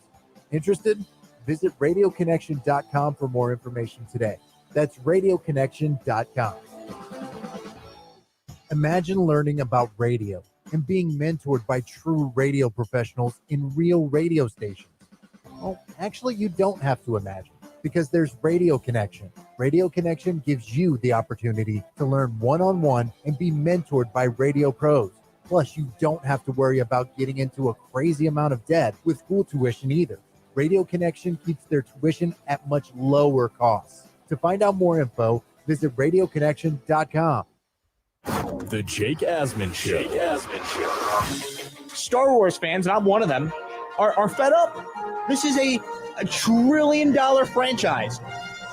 Interested? Visit radioconnection.com for more information today. That's radioconnection.com. Imagine learning about radio and being mentored by true radio professionals in real radio stations. Well, actually, you don't have to imagine, because there's Radio Connection. Radio Connection gives you the opportunity to learn one-on-one and be mentored by radio pros. Plus, you don't have to worry about getting into a crazy amount of debt with school tuition either. Radio Connection keeps their tuition at much lower costs. To find out more info, visit radioconnection.com. The Jake Asman Show. Star Wars fans, and I'm one of them, are fed up. This is a $1 trillion franchise.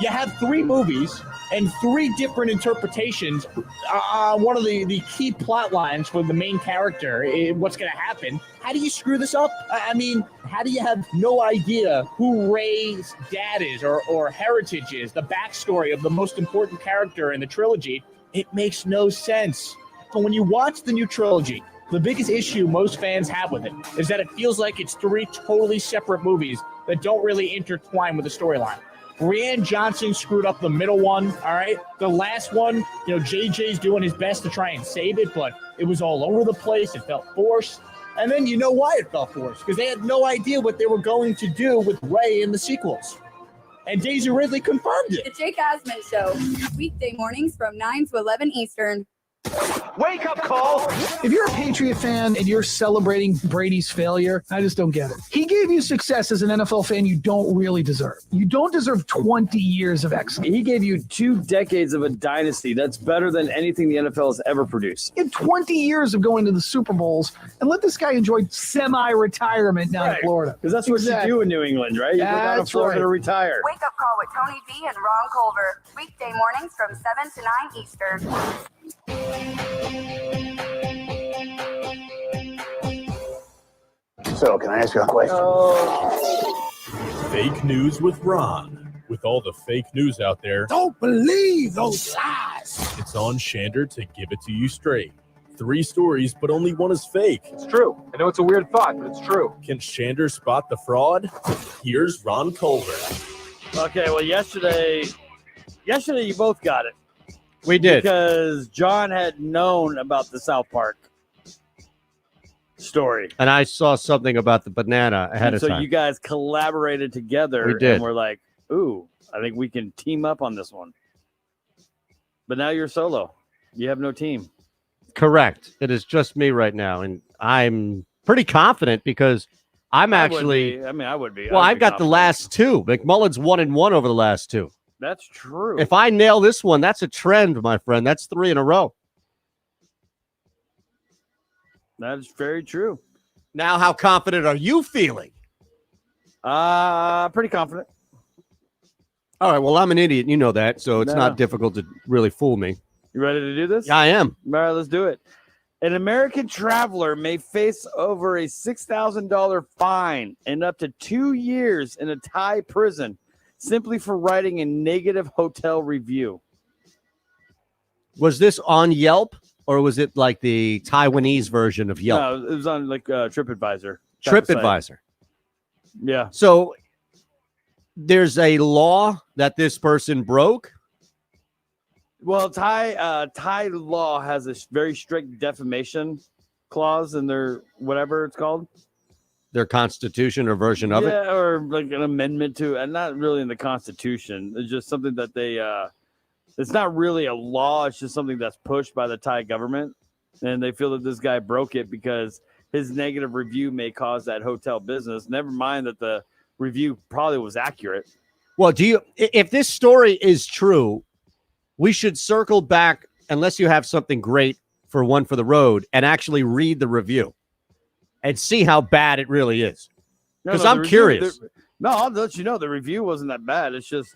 You have 3 movies and 3 different interpretations. One of the key plot lines for the main character, what's going to happen. How do you screw this up? I mean, how do you have no idea who Rey's dad is or heritage is, the backstory of the most important character in the trilogy? It makes no sense. But when you watch the new trilogy, the biggest issue most fans have with it is that it feels like it's 3 totally separate movies that don't really intertwine with the storyline. Rian Johnson screwed up the middle one, all right? The last one, JJ's doing his best to try and save it, but it was all over the place. It felt forced. And then you know why it felt forced, because they had no idea what they were going to do with Rey in the sequels. And Daisy Ridley confirmed it. The Jake Asman Show, weekday mornings from 9 to 11 Eastern. Wake up call. If you're a Patriot fan and you're celebrating Brady's failure, I just don't get it. He gave you success as an NFL fan you don't really deserve. You don't deserve 20 years of excellence. He gave you 2 decades of a dynasty. That's better than anything the NFL has ever produced. In 20 years of going to the Super Bowls, and let this guy enjoy semi-retirement down in Florida. Because that's what you do in New England, right? You go down to Florida to retire. Wake up call with Tony V and Ron Culver, weekday mornings from 7 to 9 Eastern. So, can I ask you a question? Fake news with Ron. With all the fake news out there, don't believe those lies. It's on Shander to give it to you straight. 3 stories, but only one is fake. It's true. I know it's a weird thought, but it's true. Can Shander spot the fraud? Here's Ron Culver. Okay, well, yesterday you both got it. We did. Because John had known about the South Park story. And I saw something about the banana ahead of time. So you guys collaborated together. We did. And we're like, ooh, I think we can team up on this one. But now you're solo. You have no team. Correct. It is just me right now. And I'm pretty confident because I would be. Well, I've got the last 2. McMullen's 1-1 over the last 2. That's true. If I nail this one, that's a trend, my friend. That's 3 in a row. That is very true. Now, how confident are you feeling? Pretty confident. All right. Well, I'm an idiot. You know that. So it's not difficult to really fool me. You ready to do this? Yeah, I am. All right, let's do it. An American traveler may face over a $6,000 fine and up to 2 years in a Thai prison simply for writing a negative hotel review. Was this on Yelp or was it like the Taiwanese version of Yelp? No, it was on like TripAdvisor. TripAdvisor. Yeah. So there's a law that this person broke. Well, Thai law has a very strict defamation clause in their whatever it's called. Their constitution or version of it? Yeah, or like an amendment to, and not really in the Constitution. It's just something that they It's not really a law. It's just something that's pushed by the Thai government. And they feel that this guy broke it because his negative review may cause that hotel business. Never mind that the review probably was accurate. Well, if this story is true, we should circle back, unless you have something great for One for the Road, and actually read the review and see how bad it really is. Because I'm curious. I'll let you know the review wasn't that bad. It's just,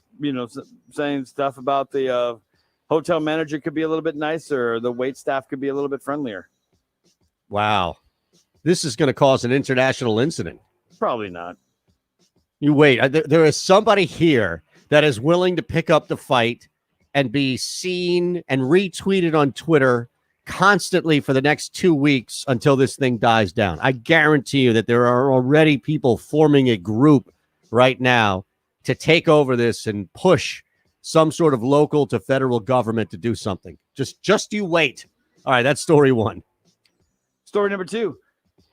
saying stuff about the hotel manager could be a little bit nicer, or the wait staff could be a little bit friendlier. Wow. This is going to cause an international incident. Probably not. You wait. There is somebody here that is willing to pick up the fight and be seen and retweeted on Twitter constantly for the next 2 weeks until this thing dies down. I guarantee you that there are already people forming a group right now to take over this and push some sort of local to federal government to do something. Just you wait. All right, that's story one. Story number two.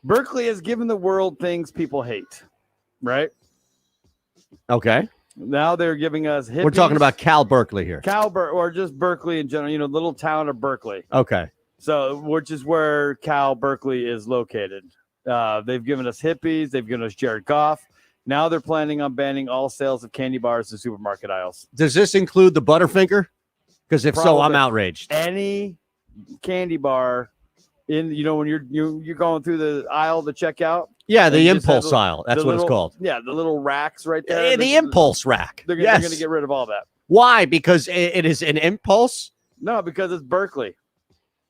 Berkeley has given the world things people hate, right? Okay. Now they're giving us hippies. We're talking about Cal Berkeley here. Or just Berkeley in general, little town of Berkeley. Okay. So, which is where Cal Berkeley is located. They've given us hippies. They've given us Jared Goff. Now they're planning on banning all sales of candy bars in supermarket aisles. Does this include the Butterfinger? Because if so, I'm outraged. Any candy bar in, when you're going through the aisle to check out. Yeah, the impulse aisle. That's what it's called. Yeah, the little racks right there. The impulse rack. They're going to get rid of all that. Why? Because it is an impulse? No, because it's Berkeley.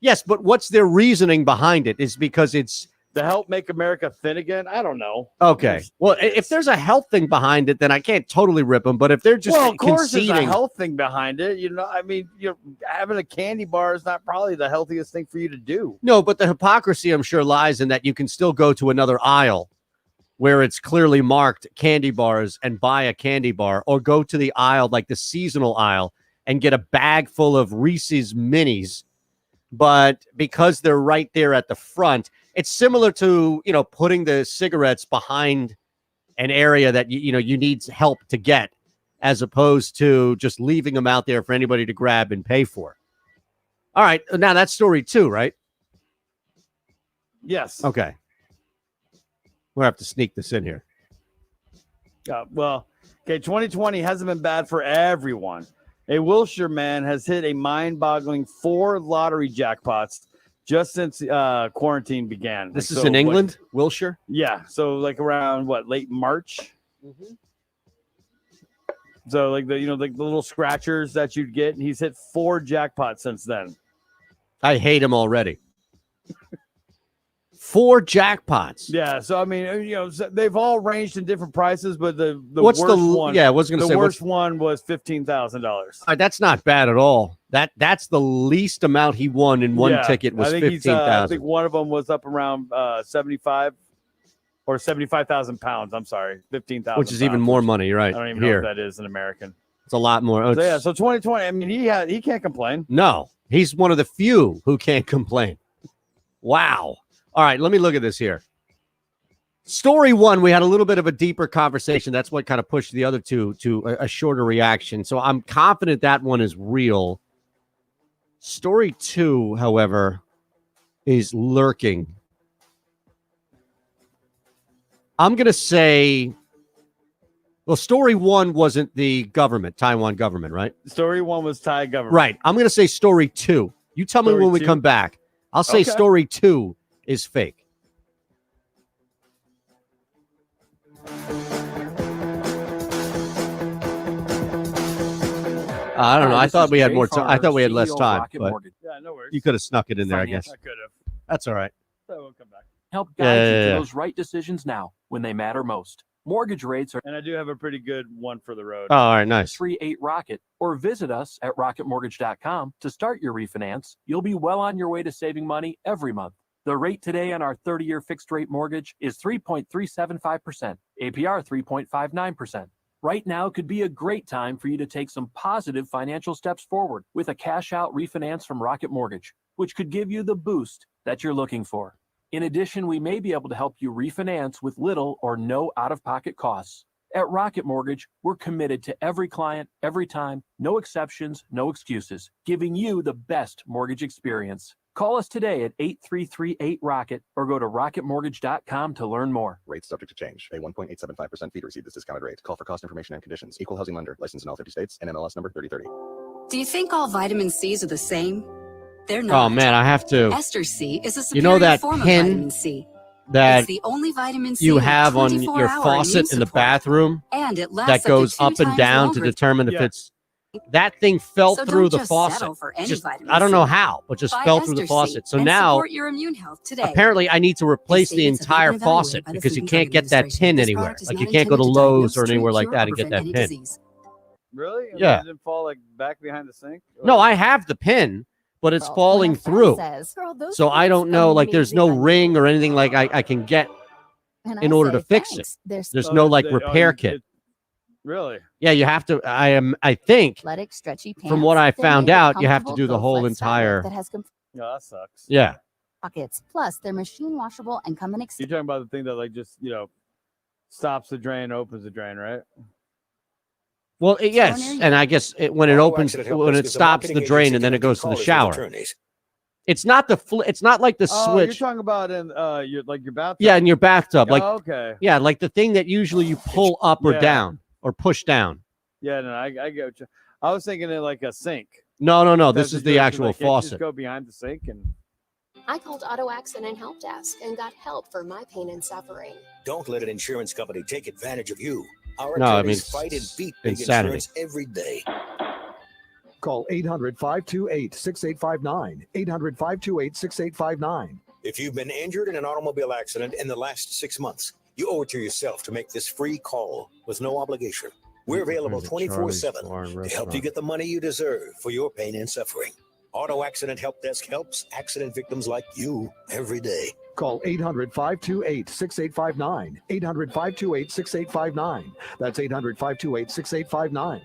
Yes, but what's their reasoning behind it? Is because it's to help make America thin again? I don't know. Okay. Well, if there's a health thing behind it, then I can't totally rip them. But if they're just of course conceding, there's a health thing behind it. Having a candy bar is not probably the healthiest thing for you to do. No, but the hypocrisy, I'm sure, lies in that you can still go to another aisle where it's clearly marked candy bars and buy a candy bar, or go to the aisle like the seasonal aisle and get a bag full of Reese's Minis. But because they're right there at the front, it's similar to, putting the cigarettes behind an area that, you need help to get, as opposed to just leaving them out there for anybody to grab and pay for. All right. Now that's story two, right? Yes. Okay. We'll have to sneak this in here. 2020 hasn't been bad for everyone. A Wilshire man has hit a mind-boggling 4 lottery jackpots just since quarantine began. This is in England, Wilshire? Yeah. So around late March? Mm-hmm. So the little scratchers that you'd get, and he's hit 4 jackpots since then. I hate him already. 4 jackpots. Yeah, so I mean, they've all ranged in different prices, but the what's worst the one? Yeah, I was going to say the worst one was $15,000. That's not bad at all. That's the least amount he won in one ticket was $15,000. I think one of them was up around 75 or 75,000 pounds. I'm sorry, 15,000, which is even more money, right? I don't even know what that is in American. It's a lot more. So 2020. I mean, he can't complain. No, he's one of the few who can't complain. Wow. All right, let me look at this here. Story one, we had a little bit of a deeper conversation. That's what kind of pushed the other two to a shorter reaction. So I'm confident that one is real. Story two, however, is lurking. I'm going to say, well, story one wasn't the government, Taiwan government, right? Story one was Thai government. Right. I'm going to say story two. You tell me when we come back. I'll say story two is fake. I don't know. I thought we had more time. I thought we had less time, but no worries. You could have snuck it in there, I guess. I could have. That's all right. So we'll come back. Help guide you to those right decisions now when they matter most. Mortgage rates are... And I do have a pretty good one for the road. Oh, all right, nice. 38 Rocket, or visit us at rocketmortgage.com to start your refinance. You'll be well on your way to saving money every month. The rate today on our 30-year fixed rate mortgage is 3.375%, APR 3.59%. Right now could be a great time for you to take some positive financial steps forward with a cash-out refinance from Rocket Mortgage, which could give you the boost that you're looking for. In addition, we may be able to help you refinance with little or no out-of-pocket costs. At Rocket Mortgage, we're committed to every client, every time, no exceptions, no excuses, giving you the best mortgage experience. Call us today at 833-8-ROCKET or go to rocketmortgage.com to learn more. Rates subject to change. Pay 1.875% fee to receive this discounted rate. Call for cost information and conditions. Equal housing lender. Licensed in all 50 states. NMLS number 3030. Do you think all vitamin C's are the same? They're not. Oh man, I have to. Ester C is a You superior know that form of pin vitamin C. that It's the only vitamin C you with have on your 24-hour faucet immune in the support. bathroom And it lasts that up to goes 2 up and times down to longer. determine if it's that thing fell So through don't the just faucet. settle for any Just, vitamin I don't know C. how, but just Buy fell through the Ester C faucet. So and now support your immune health today. apparently I need to replace the statements have not entire been evaluated faucet by the because Food you and can't Drug get that Administration. pin This anywhere. product is Like not you can't go to intended to Lowe's or diagnose, anywhere treat, like cure, that or and get that prevent any pin. disease. Really? I Yeah. mean, it didn't fall like back behind the sink? No, I have the pin, but it's falling through. So I don't know. Like there's no ring or anything like I can get in order to fix it. There's no like repair kit. Really? Yeah, you have to. I think Athletic, stretchy pants. from what I They're found made with out, you have to comfortable do the whole faux-flex fabric entire. That has No, that sucks. Yeah. pockets. Plus, they're machine washable and come in You're talking about the thing that like just stops the drain, opens the drain, right? Well, yes, and I guess when it opens, when it stops the drain, and then it goes to the shower. It's not the it's not like the Oh, you're switch. talking about in your bathtub. Yeah, in your bathtub, like okay. yeah, like the thing that usually you pull up or Yeah. down or push down. Yeah, no, I get what you. I was thinking in like a sink. No. That's This is what the you- actual like, can't you faucet. Just go behind the sink and. I called Auto Accident Help Desk and got help for my pain and suffering. Don't let an insurance company take advantage of you. Our No, I mean, attorneys fight and beat big insanity. insurance every day. Call 800-528-6859. 800-528-6859. If you've been injured in an automobile accident in the last 6 months, you owe it to yourself to make this free call with no obligation. We're available 24/7 to help you get the money you deserve for your pain and suffering. Auto Accident Help Desk helps accident victims like you every day. Call 800-528-6859. 800-528-6859. That's 800-528-6859.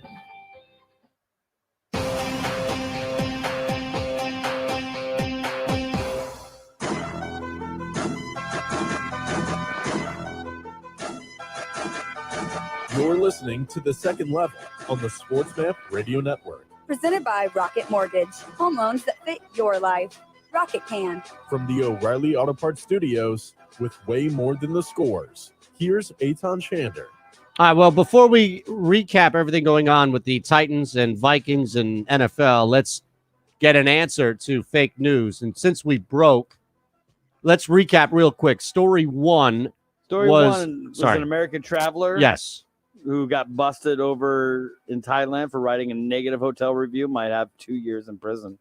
You're listening to The Second Level on the SportsMap Radio Network. Presented by Rocket Mortgage. Home loans that fit your life. Rocket can. From the O'Reilly Auto Parts Studios, with way more than the scores, here's Eitan Shander. All right. Well, before we recap everything going on with the Titans and Vikings and NFL, let's get an answer to fake news. And since we broke, let's recap real quick. Story one was an American traveler. Yes. Who got busted over in Thailand for writing a negative hotel review, might have 2 years in prison,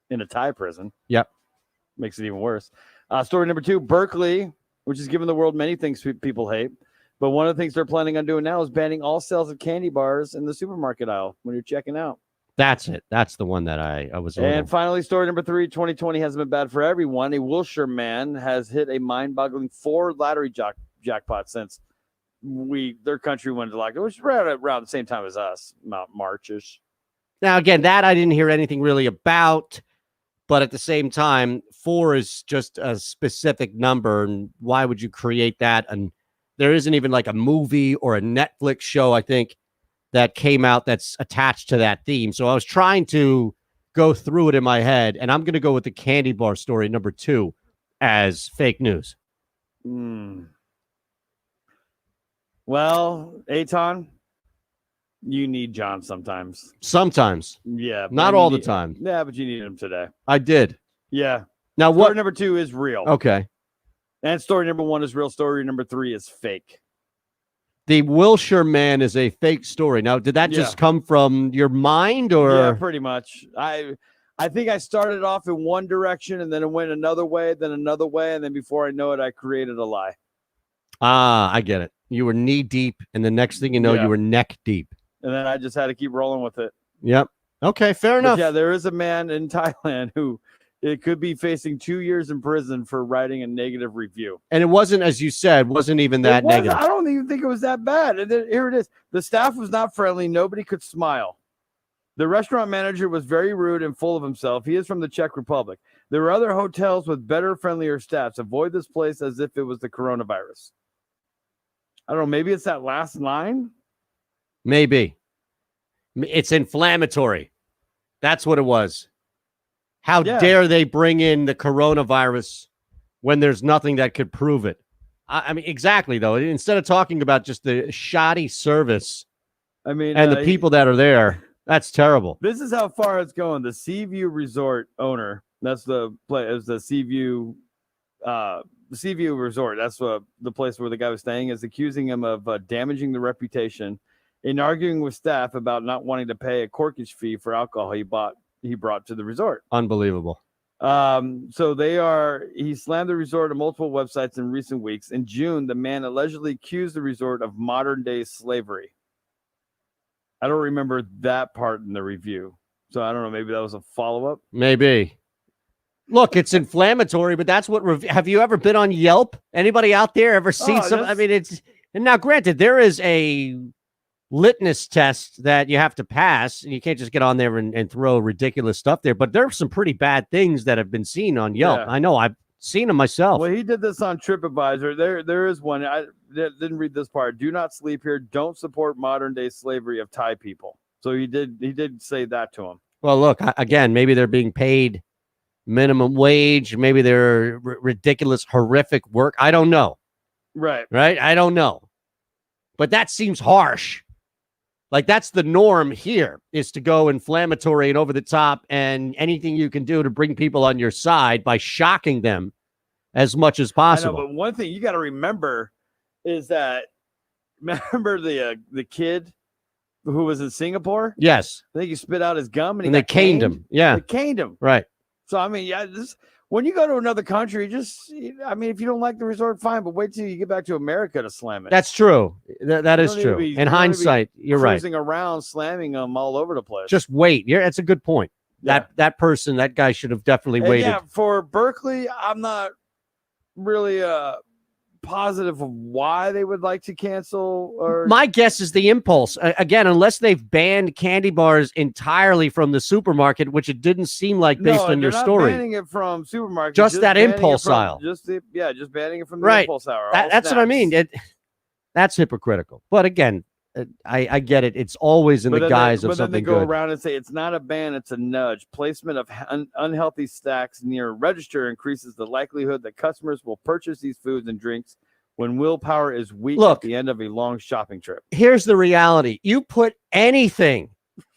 in a Thai prison. Yep. Makes it even worse. Story number two, Berkeley, which has given the world many things people hate. But one of the things they're planning on doing now is banning all sales of candy bars in the supermarket aisle when you're checking out. That's it. That's the one that I was. And finally, story number three, 2020 hasn't been bad for everyone. A Wilshire man has hit a mind-boggling 4 lottery jackpots since their country went to lockdown. It was right around the same time as us, March-ish. Now, again, that I didn't hear anything really about, but at the same time, 4 is just a specific number, and why would you create that? And there isn't even like a movie or a Netflix show, I think, that came out that's attached to that theme. So I was trying to go through it in my head, and I'm going to go with the candy bar story, number 2, as fake news. Well, Eitan, you need John sometimes. Sometimes. Yeah. Not all the time. Yeah, but you need him today. I did. Yeah. Now, story what? number 2 is real. Okay. And story number 1 is real. Story number 3 is fake. The Wilshire man is a fake story. Now, did that just come from your mind, or? Yeah, pretty much. I think I started off in one direction and then it went another way, then another way, and then before I know it, I created a lie. I get it. You were knee deep, and the next thing you know, you were neck deep. And then I just had to keep rolling with it. Yep. Okay, fair enough. Yeah, there is a man in Thailand who it could be facing 2 years in prison for writing a negative review. And it wasn't, as you said, wasn't even that negative. I don't even think it was that bad. And then, here it is. The staff was not friendly. Nobody could smile. The restaurant manager was very rude and full of himself. He is from the Czech Republic. There were other hotels with better, friendlier staffs. Avoid this place as if it was the coronavirus. I don't know. Maybe it's that last line. Maybe. It's inflammatory. That's what it was. How dare they bring in the coronavirus when there's nothing that could prove it? I mean, exactly, though. Instead of talking about just the shoddy service I mean, and the people that are there, that's terrible. This is how far it's going. The Seaview Resort owner, that's the place, the Seaview Resort. That's the place where the guy was staying, is accusing him of damaging the reputation in arguing with staff about not wanting to pay a corkage fee for alcohol he brought to the resort. Unbelievable. So he slammed the resort on multiple websites in recent weeks. In June, the man allegedly accused the resort of modern day slavery. I don't remember that part in the review. So I don't know. Maybe that was a follow-up. Maybe. Look, it's inflammatory, but that's what. Have you ever been on Yelp? Anybody out there ever seen some? I mean, and now granted, there is a litmus test that you have to pass, and you can't just get on there and throw ridiculous stuff there. But there are some pretty bad things that have been seen on Yelp. Yeah. I know, I've seen them myself. Well, he did this on TripAdvisor. There is one. I didn't read this part. Do not sleep here. Don't support modern day slavery of Thai people. So he did say that to him. Well, look, again, maybe they're being paid minimum wage. Maybe they're ridiculous, horrific work. I don't know. Right. I don't know. But that seems harsh. Like, that's the norm here, is to go inflammatory and over the top, and anything you can do to bring people on your side by shocking them as much as possible. I know, but one thing you got to remember is that, remember the kid who was in Singapore? Yes. I think he spit out his gum and they caned him. Yeah. They caned him. Right. So, I mean, when you go to another country, if you don't like the resort, fine, but wait till you get back to America to slam it. That's true. That is true. In hindsight, you're right. Cruising around, slamming them all over the place. Just wait. Yeah, that's a good point. Yeah. That guy should have definitely waited. Yeah, for Berkeley, I'm not really positive of why they would like to cancel. Or my guess is the impulse. Again, unless they've banned candy bars entirely from the supermarket, which it didn't seem like based on your story. Banning it from supermarkets. Just that impulse aisle. Just banning it from the impulse aisle. That's what I mean. That's hypocritical. But again, I get it. It's always in the guise of something good. But then they go around and say it's not a ban, it's a nudge. Placement of unhealthy stacks near a register increases the likelihood that customers will purchase these foods and drinks when willpower is weak at the end of a long shopping trip. Here's the reality. You put anything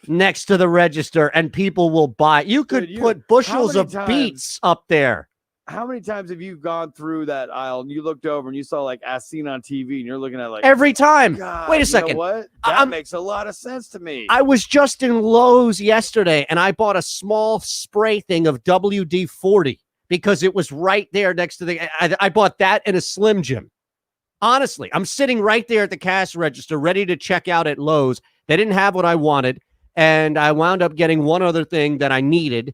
next to the register and people will buy. You could put bushels of beets up there. How many times have you gone through that aisle and you looked over and you saw like as seen on TV and you're looking at like every time? God, wait a second. You know what? That makes a lot of sense to me. I was just in Lowe's yesterday and I bought a small spray thing of WD-40 because it was right there next to the. I bought that in a Slim Jim. Honestly, I'm sitting right there at the cash register, ready to check out at Lowe's. They didn't have what I wanted, and I wound up getting one other thing that I needed.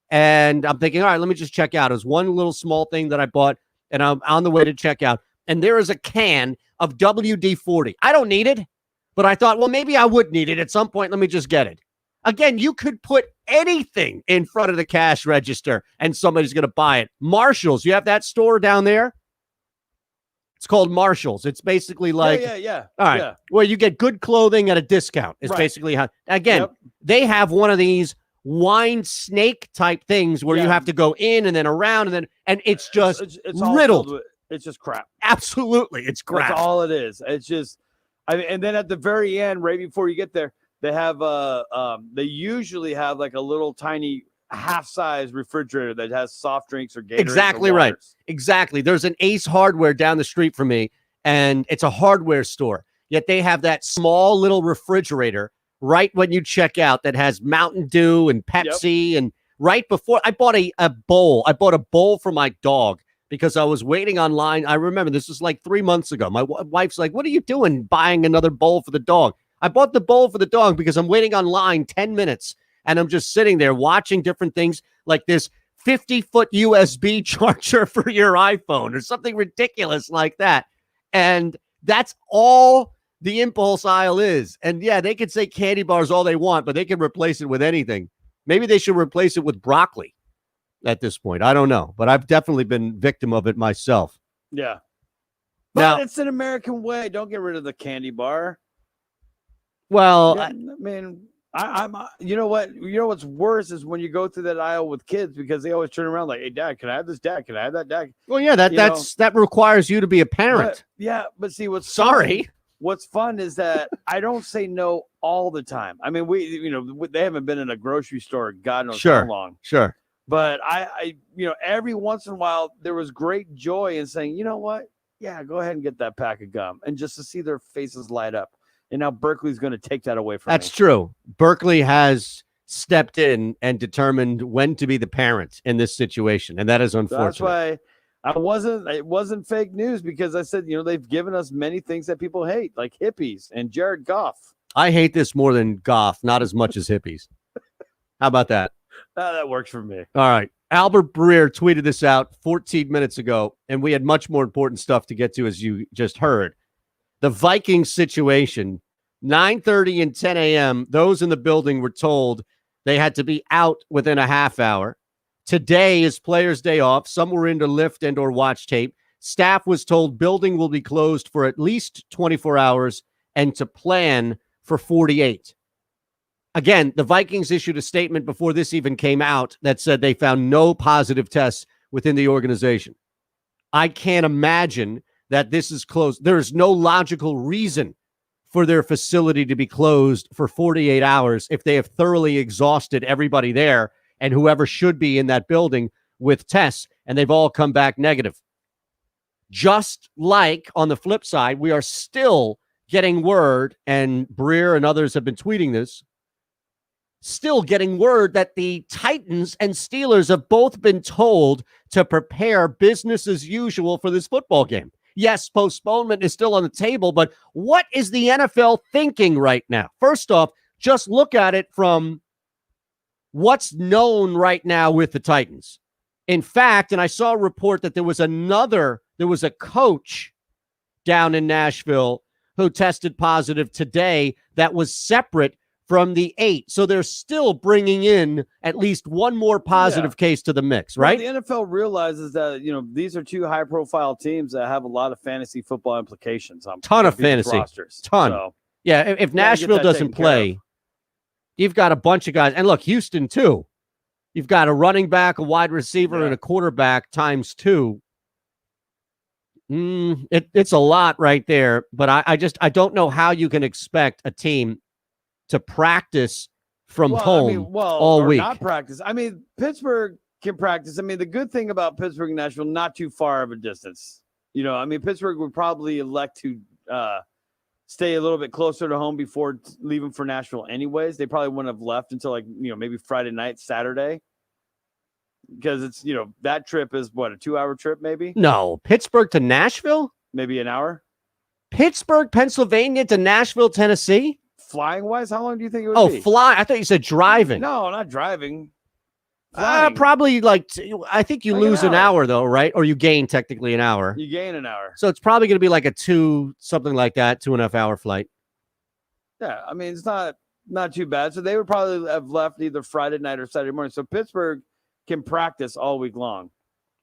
And I'm thinking, all right, let me just check out. It was one little small thing that I bought, and I'm on the way to check out. And there is a can of WD-40. I don't need it, but I thought, well, maybe I would need it at some point. Let me just get it. Again, you could put anything in front of the cash register, and somebody's going to buy it. Marshalls, you have that store down there? It's called Marshalls. It's basically like, yeah. All right. Yeah. Well, you get good clothing at a discount. It's basically how, again, they have one of these wine snake type things where you have to go in and then around and it's just it's all riddled. It's just crap. Absolutely. It's crap. That's all it is. It's just, and then at the very end, right before you get there, they have they usually have like a little tiny half-size refrigerator that has soft drinks or Gatorade. Exactly right. Exactly. There's an Ace Hardware down the street from me, and it's a hardware store. Yet they have that small little refrigerator right when you check out that has Mountain Dew and Pepsi. And right before I bought a bowl. I bought a bowl for my dog because I was waiting online. I remember this was like 3 months ago. My wife's like, what are you doing buying another bowl for the dog? I bought the bowl for the dog because I'm waiting online 10 minutes. And I'm just sitting there watching different things like this 50-foot USB charger for your iPhone or something ridiculous like that. And that's all the impulse aisle is. And yeah, they could say candy bars all they want, but they can replace it with anything. Maybe they should replace it with broccoli at this point. I don't know, but I've definitely been victim of it myself. Yeah. But Now, it's an American way. Don't get rid of the candy bar. well, Yeah, I mean, I'm. You know what? You know what's worse is when you go through that aisle with kids because they always turn around like, "Hey, Dad, can I have this? Dad, can I have that? Dad." well, yeah, that requires you to be a parent. But see, what's Sorry. fun, what's fun is that I don't say no all the time. I mean, they haven't been in a grocery store, God knows how long. Sure. But I, every once in a while there was great joy in saying, you know what? Yeah, go ahead and get that pack of gum, and just to see their faces light up. And now Berkeley's going to take that away from me. That's true. Berkeley has stepped in and determined when to be the parent in this situation, and that is unfortunate. That's why it wasn't fake news, because I said, they've given us many things that people hate, like hippies and Jared Goff. I hate this more than Goff, not as much as hippies. How about that? That works for me. All right. Albert Breer tweeted this out 14 minutes ago, and we had much more important stuff to get to, as you just heard. The Vikings situation, 9:30 and 10 a.m., those in the building were told they had to be out within a half hour. Today is Players' Day off. Some were in to lift and or watch tape. Staff was told building will be closed for at least 24 hours and to plan for 48. Again, the Vikings issued a statement before this even came out that said they found no positive tests within the organization. I can't imagine that this is closed. There is no logical reason for their facility to be closed for 48 hours if they have thoroughly exhausted everybody there and whoever should be in that building with tests, and they've all come back negative. Just like on the flip side, we are still getting word, and Breer and others have been tweeting this, still getting word that the Titans and Steelers have both been told to prepare business as usual for this football game. Yes, postponement is still on the table, but what is the NFL thinking right now? First off, just look at it from what's known right now with the Titans. In fact, and I saw a report that there was a coach down in Nashville who tested positive today that was separate from the 8. So they're still bringing in at least one more positive case to the mix, right? Well, the NFL realizes that, these are two high-profile teams that have a lot of fantasy football implications on ton of fantasy rosters. Ton. So, yeah, if Nashville doesn't play, you've got a bunch of guys. And look, Houston, too. You've got a running back, a wide receiver, and a quarterback times 2. It's a lot right there. But I don't know how you can expect a team to practice from home all week. Not practice. I mean, Pittsburgh can practice. I mean, the good thing about Pittsburgh and Nashville, not too far of a distance. Pittsburgh would probably elect to stay a little bit closer to home before leaving for Nashville anyways. They probably wouldn't have left until maybe Friday night, Saturday. Because it's, that trip is what, a 2-hour trip maybe? No, Pittsburgh to Nashville? Maybe an hour. Pittsburgh, Pennsylvania to Nashville, Tennessee? Flying wise, how long do you think it would be? Oh, fly. I thought you said driving. No, not driving. Probably I think you lose an hour though, right? Or you gain technically an hour. You gain an hour. So it's probably going to be like a 2.5 hour flight. Yeah, I mean, it's not too bad. So they would probably have left either Friday night or Saturday morning. So Pittsburgh can practice all week long.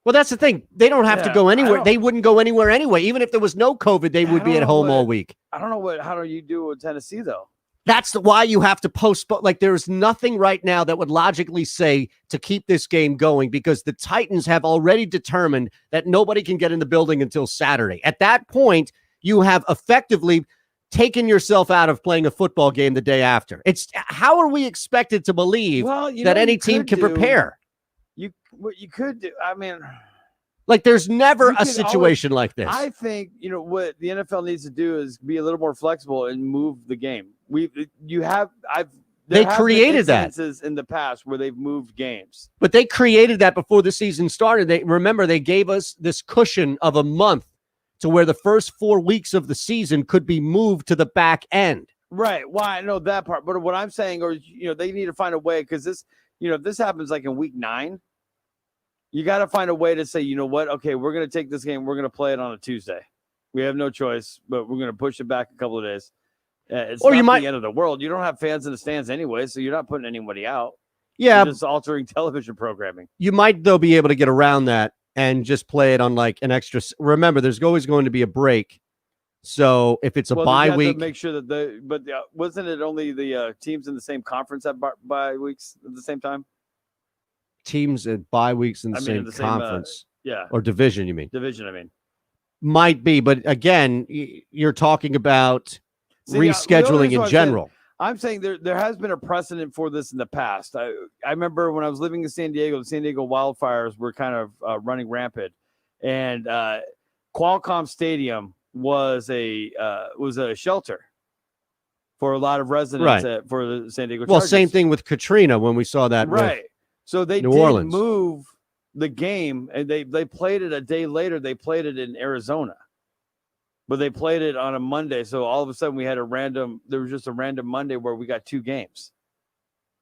Well, that's the thing. They don't have to go anywhere. They wouldn't go anywhere anyway. Even if there was no COVID, they would be at home all week. I don't know how do you do with Tennessee though? That's why you have to postpone. Like, there's nothing right now that would logically say to keep this game going, because the Titans have already determined that nobody can get in the building until Saturday. At that point, you have effectively taken yourself out of playing a football game the day after. How are we expected to believe that any team can prepare? What you could do, I mean, like, there's never a situation like this. I think, what the NFL needs to do is be a little more flexible and move the game. They created that in the past where they've moved games. But they created that before the season started. They gave us this cushion of a month to where the first 4 weeks of the season could be moved to the back end. Right. Well, I know that part. But what I'm saying, they need to find a way, because this, if this happens like in week 9, you got to find a way to say, you know what? Okay, we're going to take this game. We're going to play it on a Tuesday. We have no choice, but we're going to push it back a couple of days. It's not the end of the world. You don't have fans in the stands anyway, so you're not putting anybody out. Yeah. You're just altering television programming. You might, though, be able to get around that and just play it on like an extra. Remember, there's always going to be a break. So if it's a bye week, make sure that wasn't it only the teams in the same conference at bye weeks at the same time? Teams at bye weeks in the same conference, or division. You mean division? I mean, might be, but again, you're talking about rescheduling in general. I'm saying there has been a precedent for this in the past. I remember when I was living in San Diego, the San Diego wildfires were kind of running rampant, and Qualcomm Stadium was a shelter for a lot of residents for the San Diego Chargers. Well, same thing with Katrina when we saw that. Right. So they New did Orleans. move the game, and they played it a day later. They played it in Arizona, but they played it on a Monday. So all of a sudden there was just a random Monday where we got 2 games.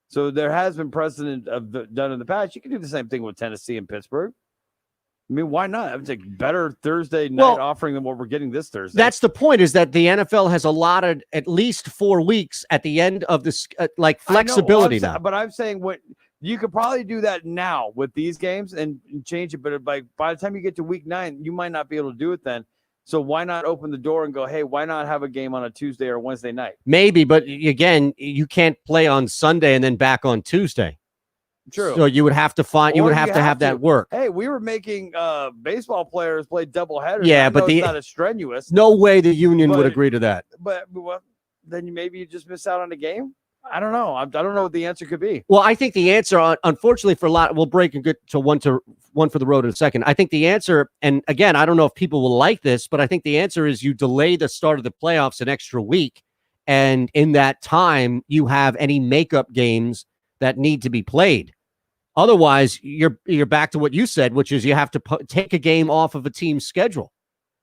So there has been precedent done in the past. You can do the same thing with Tennessee and Pittsburgh. I mean, why not? It's a better Thursday night offering than what we're getting this Thursday. That's the point, is that the NFL has allotted at least 4 weeks at the end of this, like flexibility now. But I'm saying you could probably do that now with these games and change it. But by the time you get to week 9, you might not be able to do it then. So why not open the door and go, hey, why not have a game on a Tuesday or Wednesday night? Maybe, but again, you can't play on Sunday and then back on Tuesday. True. So you would have to have that work. Hey, we were making baseball players play double headers. Yeah, but it's not as strenuous. No way the union would agree to that. But then maybe you just miss out on a game. I don't know. I don't know what the answer could be. Well, I think the answer, unfortunately, for a lot, we'll break and get to one for the road in a second. I think the answer, and again, I don't know if people will like this, but I think the answer is you delay the start of the playoffs an extra week, and in that time, you have any makeup games that need to be played. Otherwise, you're back to what you said, which is you have to take a game off of a team's schedule.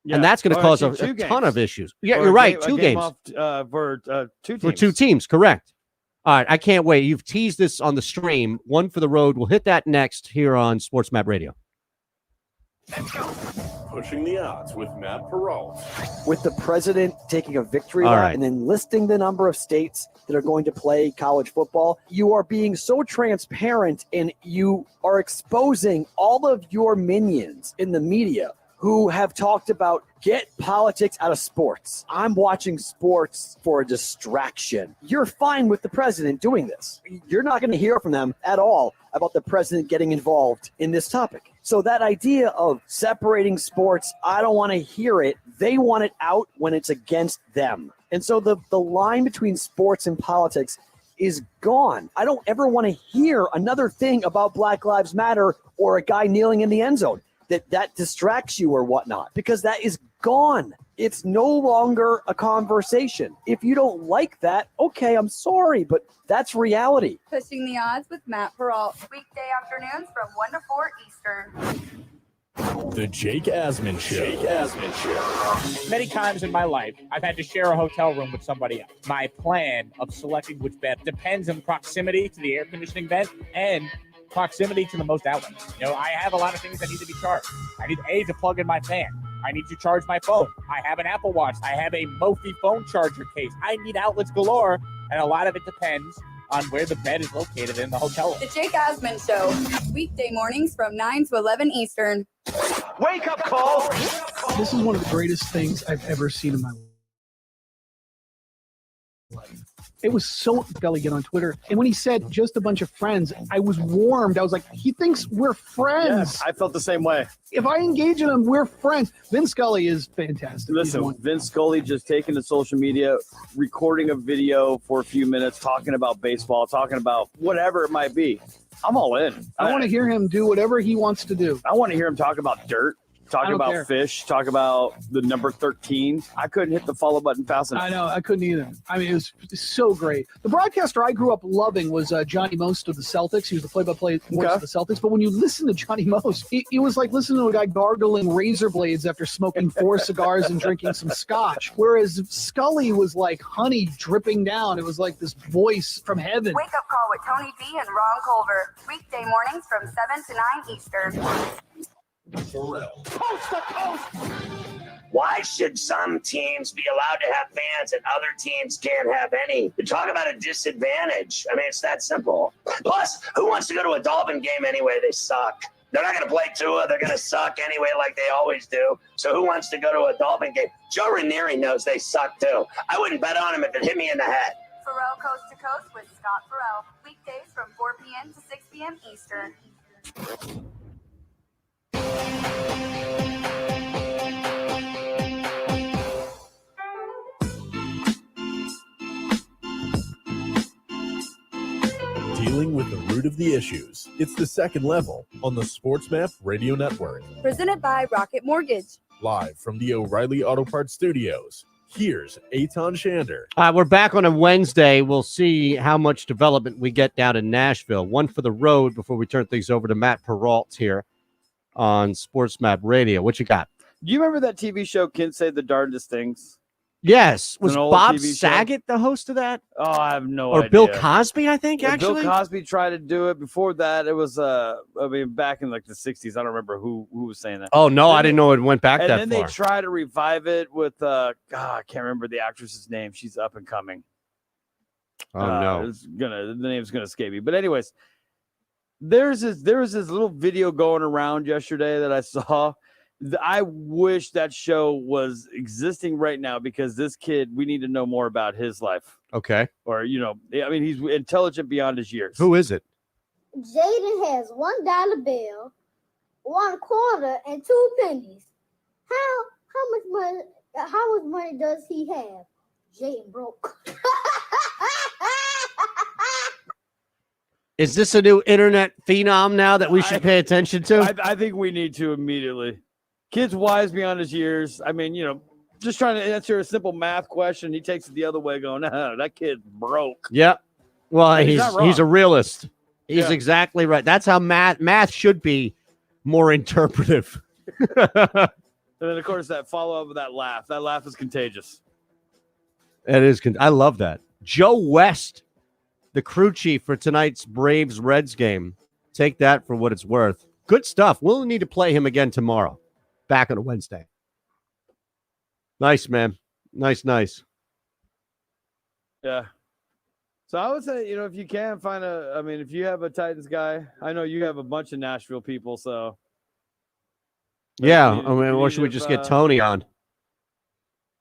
Yeah. And that's going to cause a ton of issues. Yeah, you're right. 2 games. For 2 teams. For 2 teams, correct. All right, I can't wait. You've teased this on the stream. One for the road. We'll hit that next here on Sports Map Radio. Pushing the odds with Matt Perrault. With the president taking a victory lap and then listing the number of states that are going to play college football, you are being so transparent and you are exposing all of your minions in the media who have talked about get politics out of sports. I'm watching sports for a distraction. You're fine with the president doing this. You're not going to hear from them at all about the president getting involved in this topic. So that idea of separating sports, I don't want to hear it. They want it out when it's against them. And so the line between sports and politics is gone. I don't ever want to hear another thing about Black Lives Matter or a guy kneeling in the end zone that distracts you or whatnot, because that is gone. It's no longer a conversation. If you don't like that, okay, I'm sorry, but that's reality. Pushing the odds with Matt Perrault. Weekday afternoons from 1 to 4 Eastern. The Jake Asman Show. Many times in my life, I've had to share a hotel room with somebody else. My plan of selecting which bed depends on proximity to the air conditioning vent and proximity to the most outlets. I have a lot of things that need to be charged. I need to plug in my fan. I need to charge my phone. I have an Apple Watch. I have a Mophie phone charger case. I need outlets galore, and a lot of it depends on where the bed is located in the hotel room. The Jake Asman Show. Weekday mornings from 9 to 11 Eastern. Wake up call. This is one of the greatest things I've ever seen in my life. It was so Scully get on Twitter. And when he said just a bunch of friends, I was warmed. I was like, he thinks we're friends. Yeah, I felt the same way. If I engage in him, we're friends. Vince Scully is fantastic. Listen, Vince Scully just taking to social media, recording a video for a few minutes, talking about baseball, talking about whatever it might be. I'm all in. I want to hear him do whatever he wants to do. I want to hear him talk about dirt. Talking about fish, talk about the number 13. I couldn't hit the follow button fast enough. I know, I couldn't either. I mean, it was so great. The broadcaster I grew up loving was Johnny Most of the Celtics. He was the play-by-play voice of the Celtics. But when you listen to Johnny Most, it was like listening to a guy gargling razor blades after smoking 4 cigars and drinking some scotch. Whereas Scully was like honey dripping down. It was like this voice from heaven. Wake up call with Tony D and Ron Culver. Weekday mornings from 7 to 9 Eastern. Coast to coast. Why should some teams be allowed to have fans and other teams can't have any? You talk about a disadvantage. I mean, it's that simple. Plus, who wants to go to a Dolphin game anyway? They suck. They're not going to play Tua. They're going to suck anyway, like they always do. So who wants to go to a Dolphin game? Joe Ranieri knows they suck too. I wouldn't bet on him if it hit me in the head. Pharrell Coast to Coast with Scott Farrell. Weekdays from 4 p.m. to 6 p.m. Eastern. Dealing with the root of the issues. It's The Second Level on the SportsMap Radio Network. Presented by Rocket Mortgage. Live from the O'Reilly Auto Parts Studios. Here's Eitan Shander. We're back on a Wednesday. We'll see how much development we get down in Nashville. One for the road before we turn things over to Matt Peralt here on SportsMap Radio. What you got? Do you remember that TV show, Kids Say the Darndest Things? Yes. Was an old Bob TV show. Saget the host of that? Oh, I have no Or idea. Bill Cosby, I think, Yeah, actually? Bill Cosby tried to do it. Before that, it was, back in like the 60s. I don't remember who was saying that. Oh, no, I didn't know it went back and that then far. they try to revive it with, I can't remember the actress's name. She's up and coming. Oh, no. The name's gonna escape me. But anyways, there was this little video going around yesterday that I saw. I wish that show was existing right now because this kid, we need to know more about his life. Okay. Or, he's intelligent beyond his years. Who is it? Jaden has $1 bill, 1 quarter, and 2 pennies. How much money does he have? Jaden broke. Is this a new internet phenom now that we should pay attention to? I think we need to immediately. Kid's wise beyond his years. I mean, just trying to answer a simple math question. He takes it the other way, going, "No, that kid broke." Yep. Well, He's not wrong. he's a realist. He's Yeah. exactly right. That's how math should be more interpretive. And then, of course, that follow-up with that laugh. That laugh is contagious. It is. I love that. Joe West, the crew chief for tonight's Braves-Reds game. Take that for what it's worth. Good stuff. We'll need to play him again tomorrow. Back on a Wednesday. Nice, man. Nice. Yeah. So I would say, if you can find if you have a Titans guy, I know you have a bunch of Nashville people, so. Yeah. Or should we just get Tony on?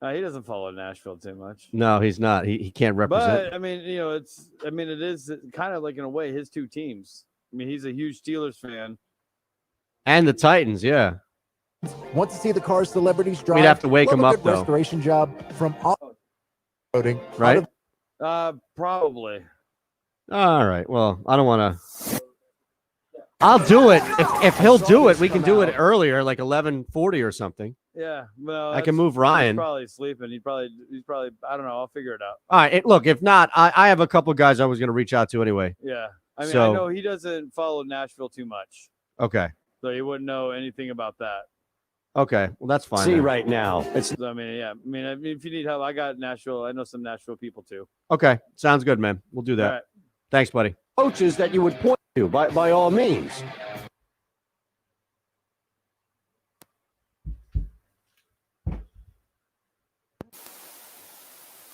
He doesn't follow Nashville too much. No, he's not. He can't represent. But it is kind of like in a way his two teams. I mean, he's a huge Steelers fan. And the Titans, yeah. Want to see the cars celebrities drive? We'd have to wake Love them a up, good though. Restoration job from off-roading. Right? Probably. All right. Well, I don't want to. I'll do it. If he'll do it, we can do it earlier, like 11:40 or something. Yeah. Well, I can move Ryan. He's probably sleeping. He's probably. I don't know. I'll figure it out. All right. Look, if not, I have a couple of guys I was going to reach out to anyway. Yeah. I So- I know he doesn't follow Nashville too much, Okay. so he wouldn't know anything about that. Okay. Well, that's fine. See then. right now. So, if you need help, I got Nashville. I know some Nashville people too. Okay. Sounds good, man. We'll do that. All right. Thanks, buddy. Coaches that you would point to by all means.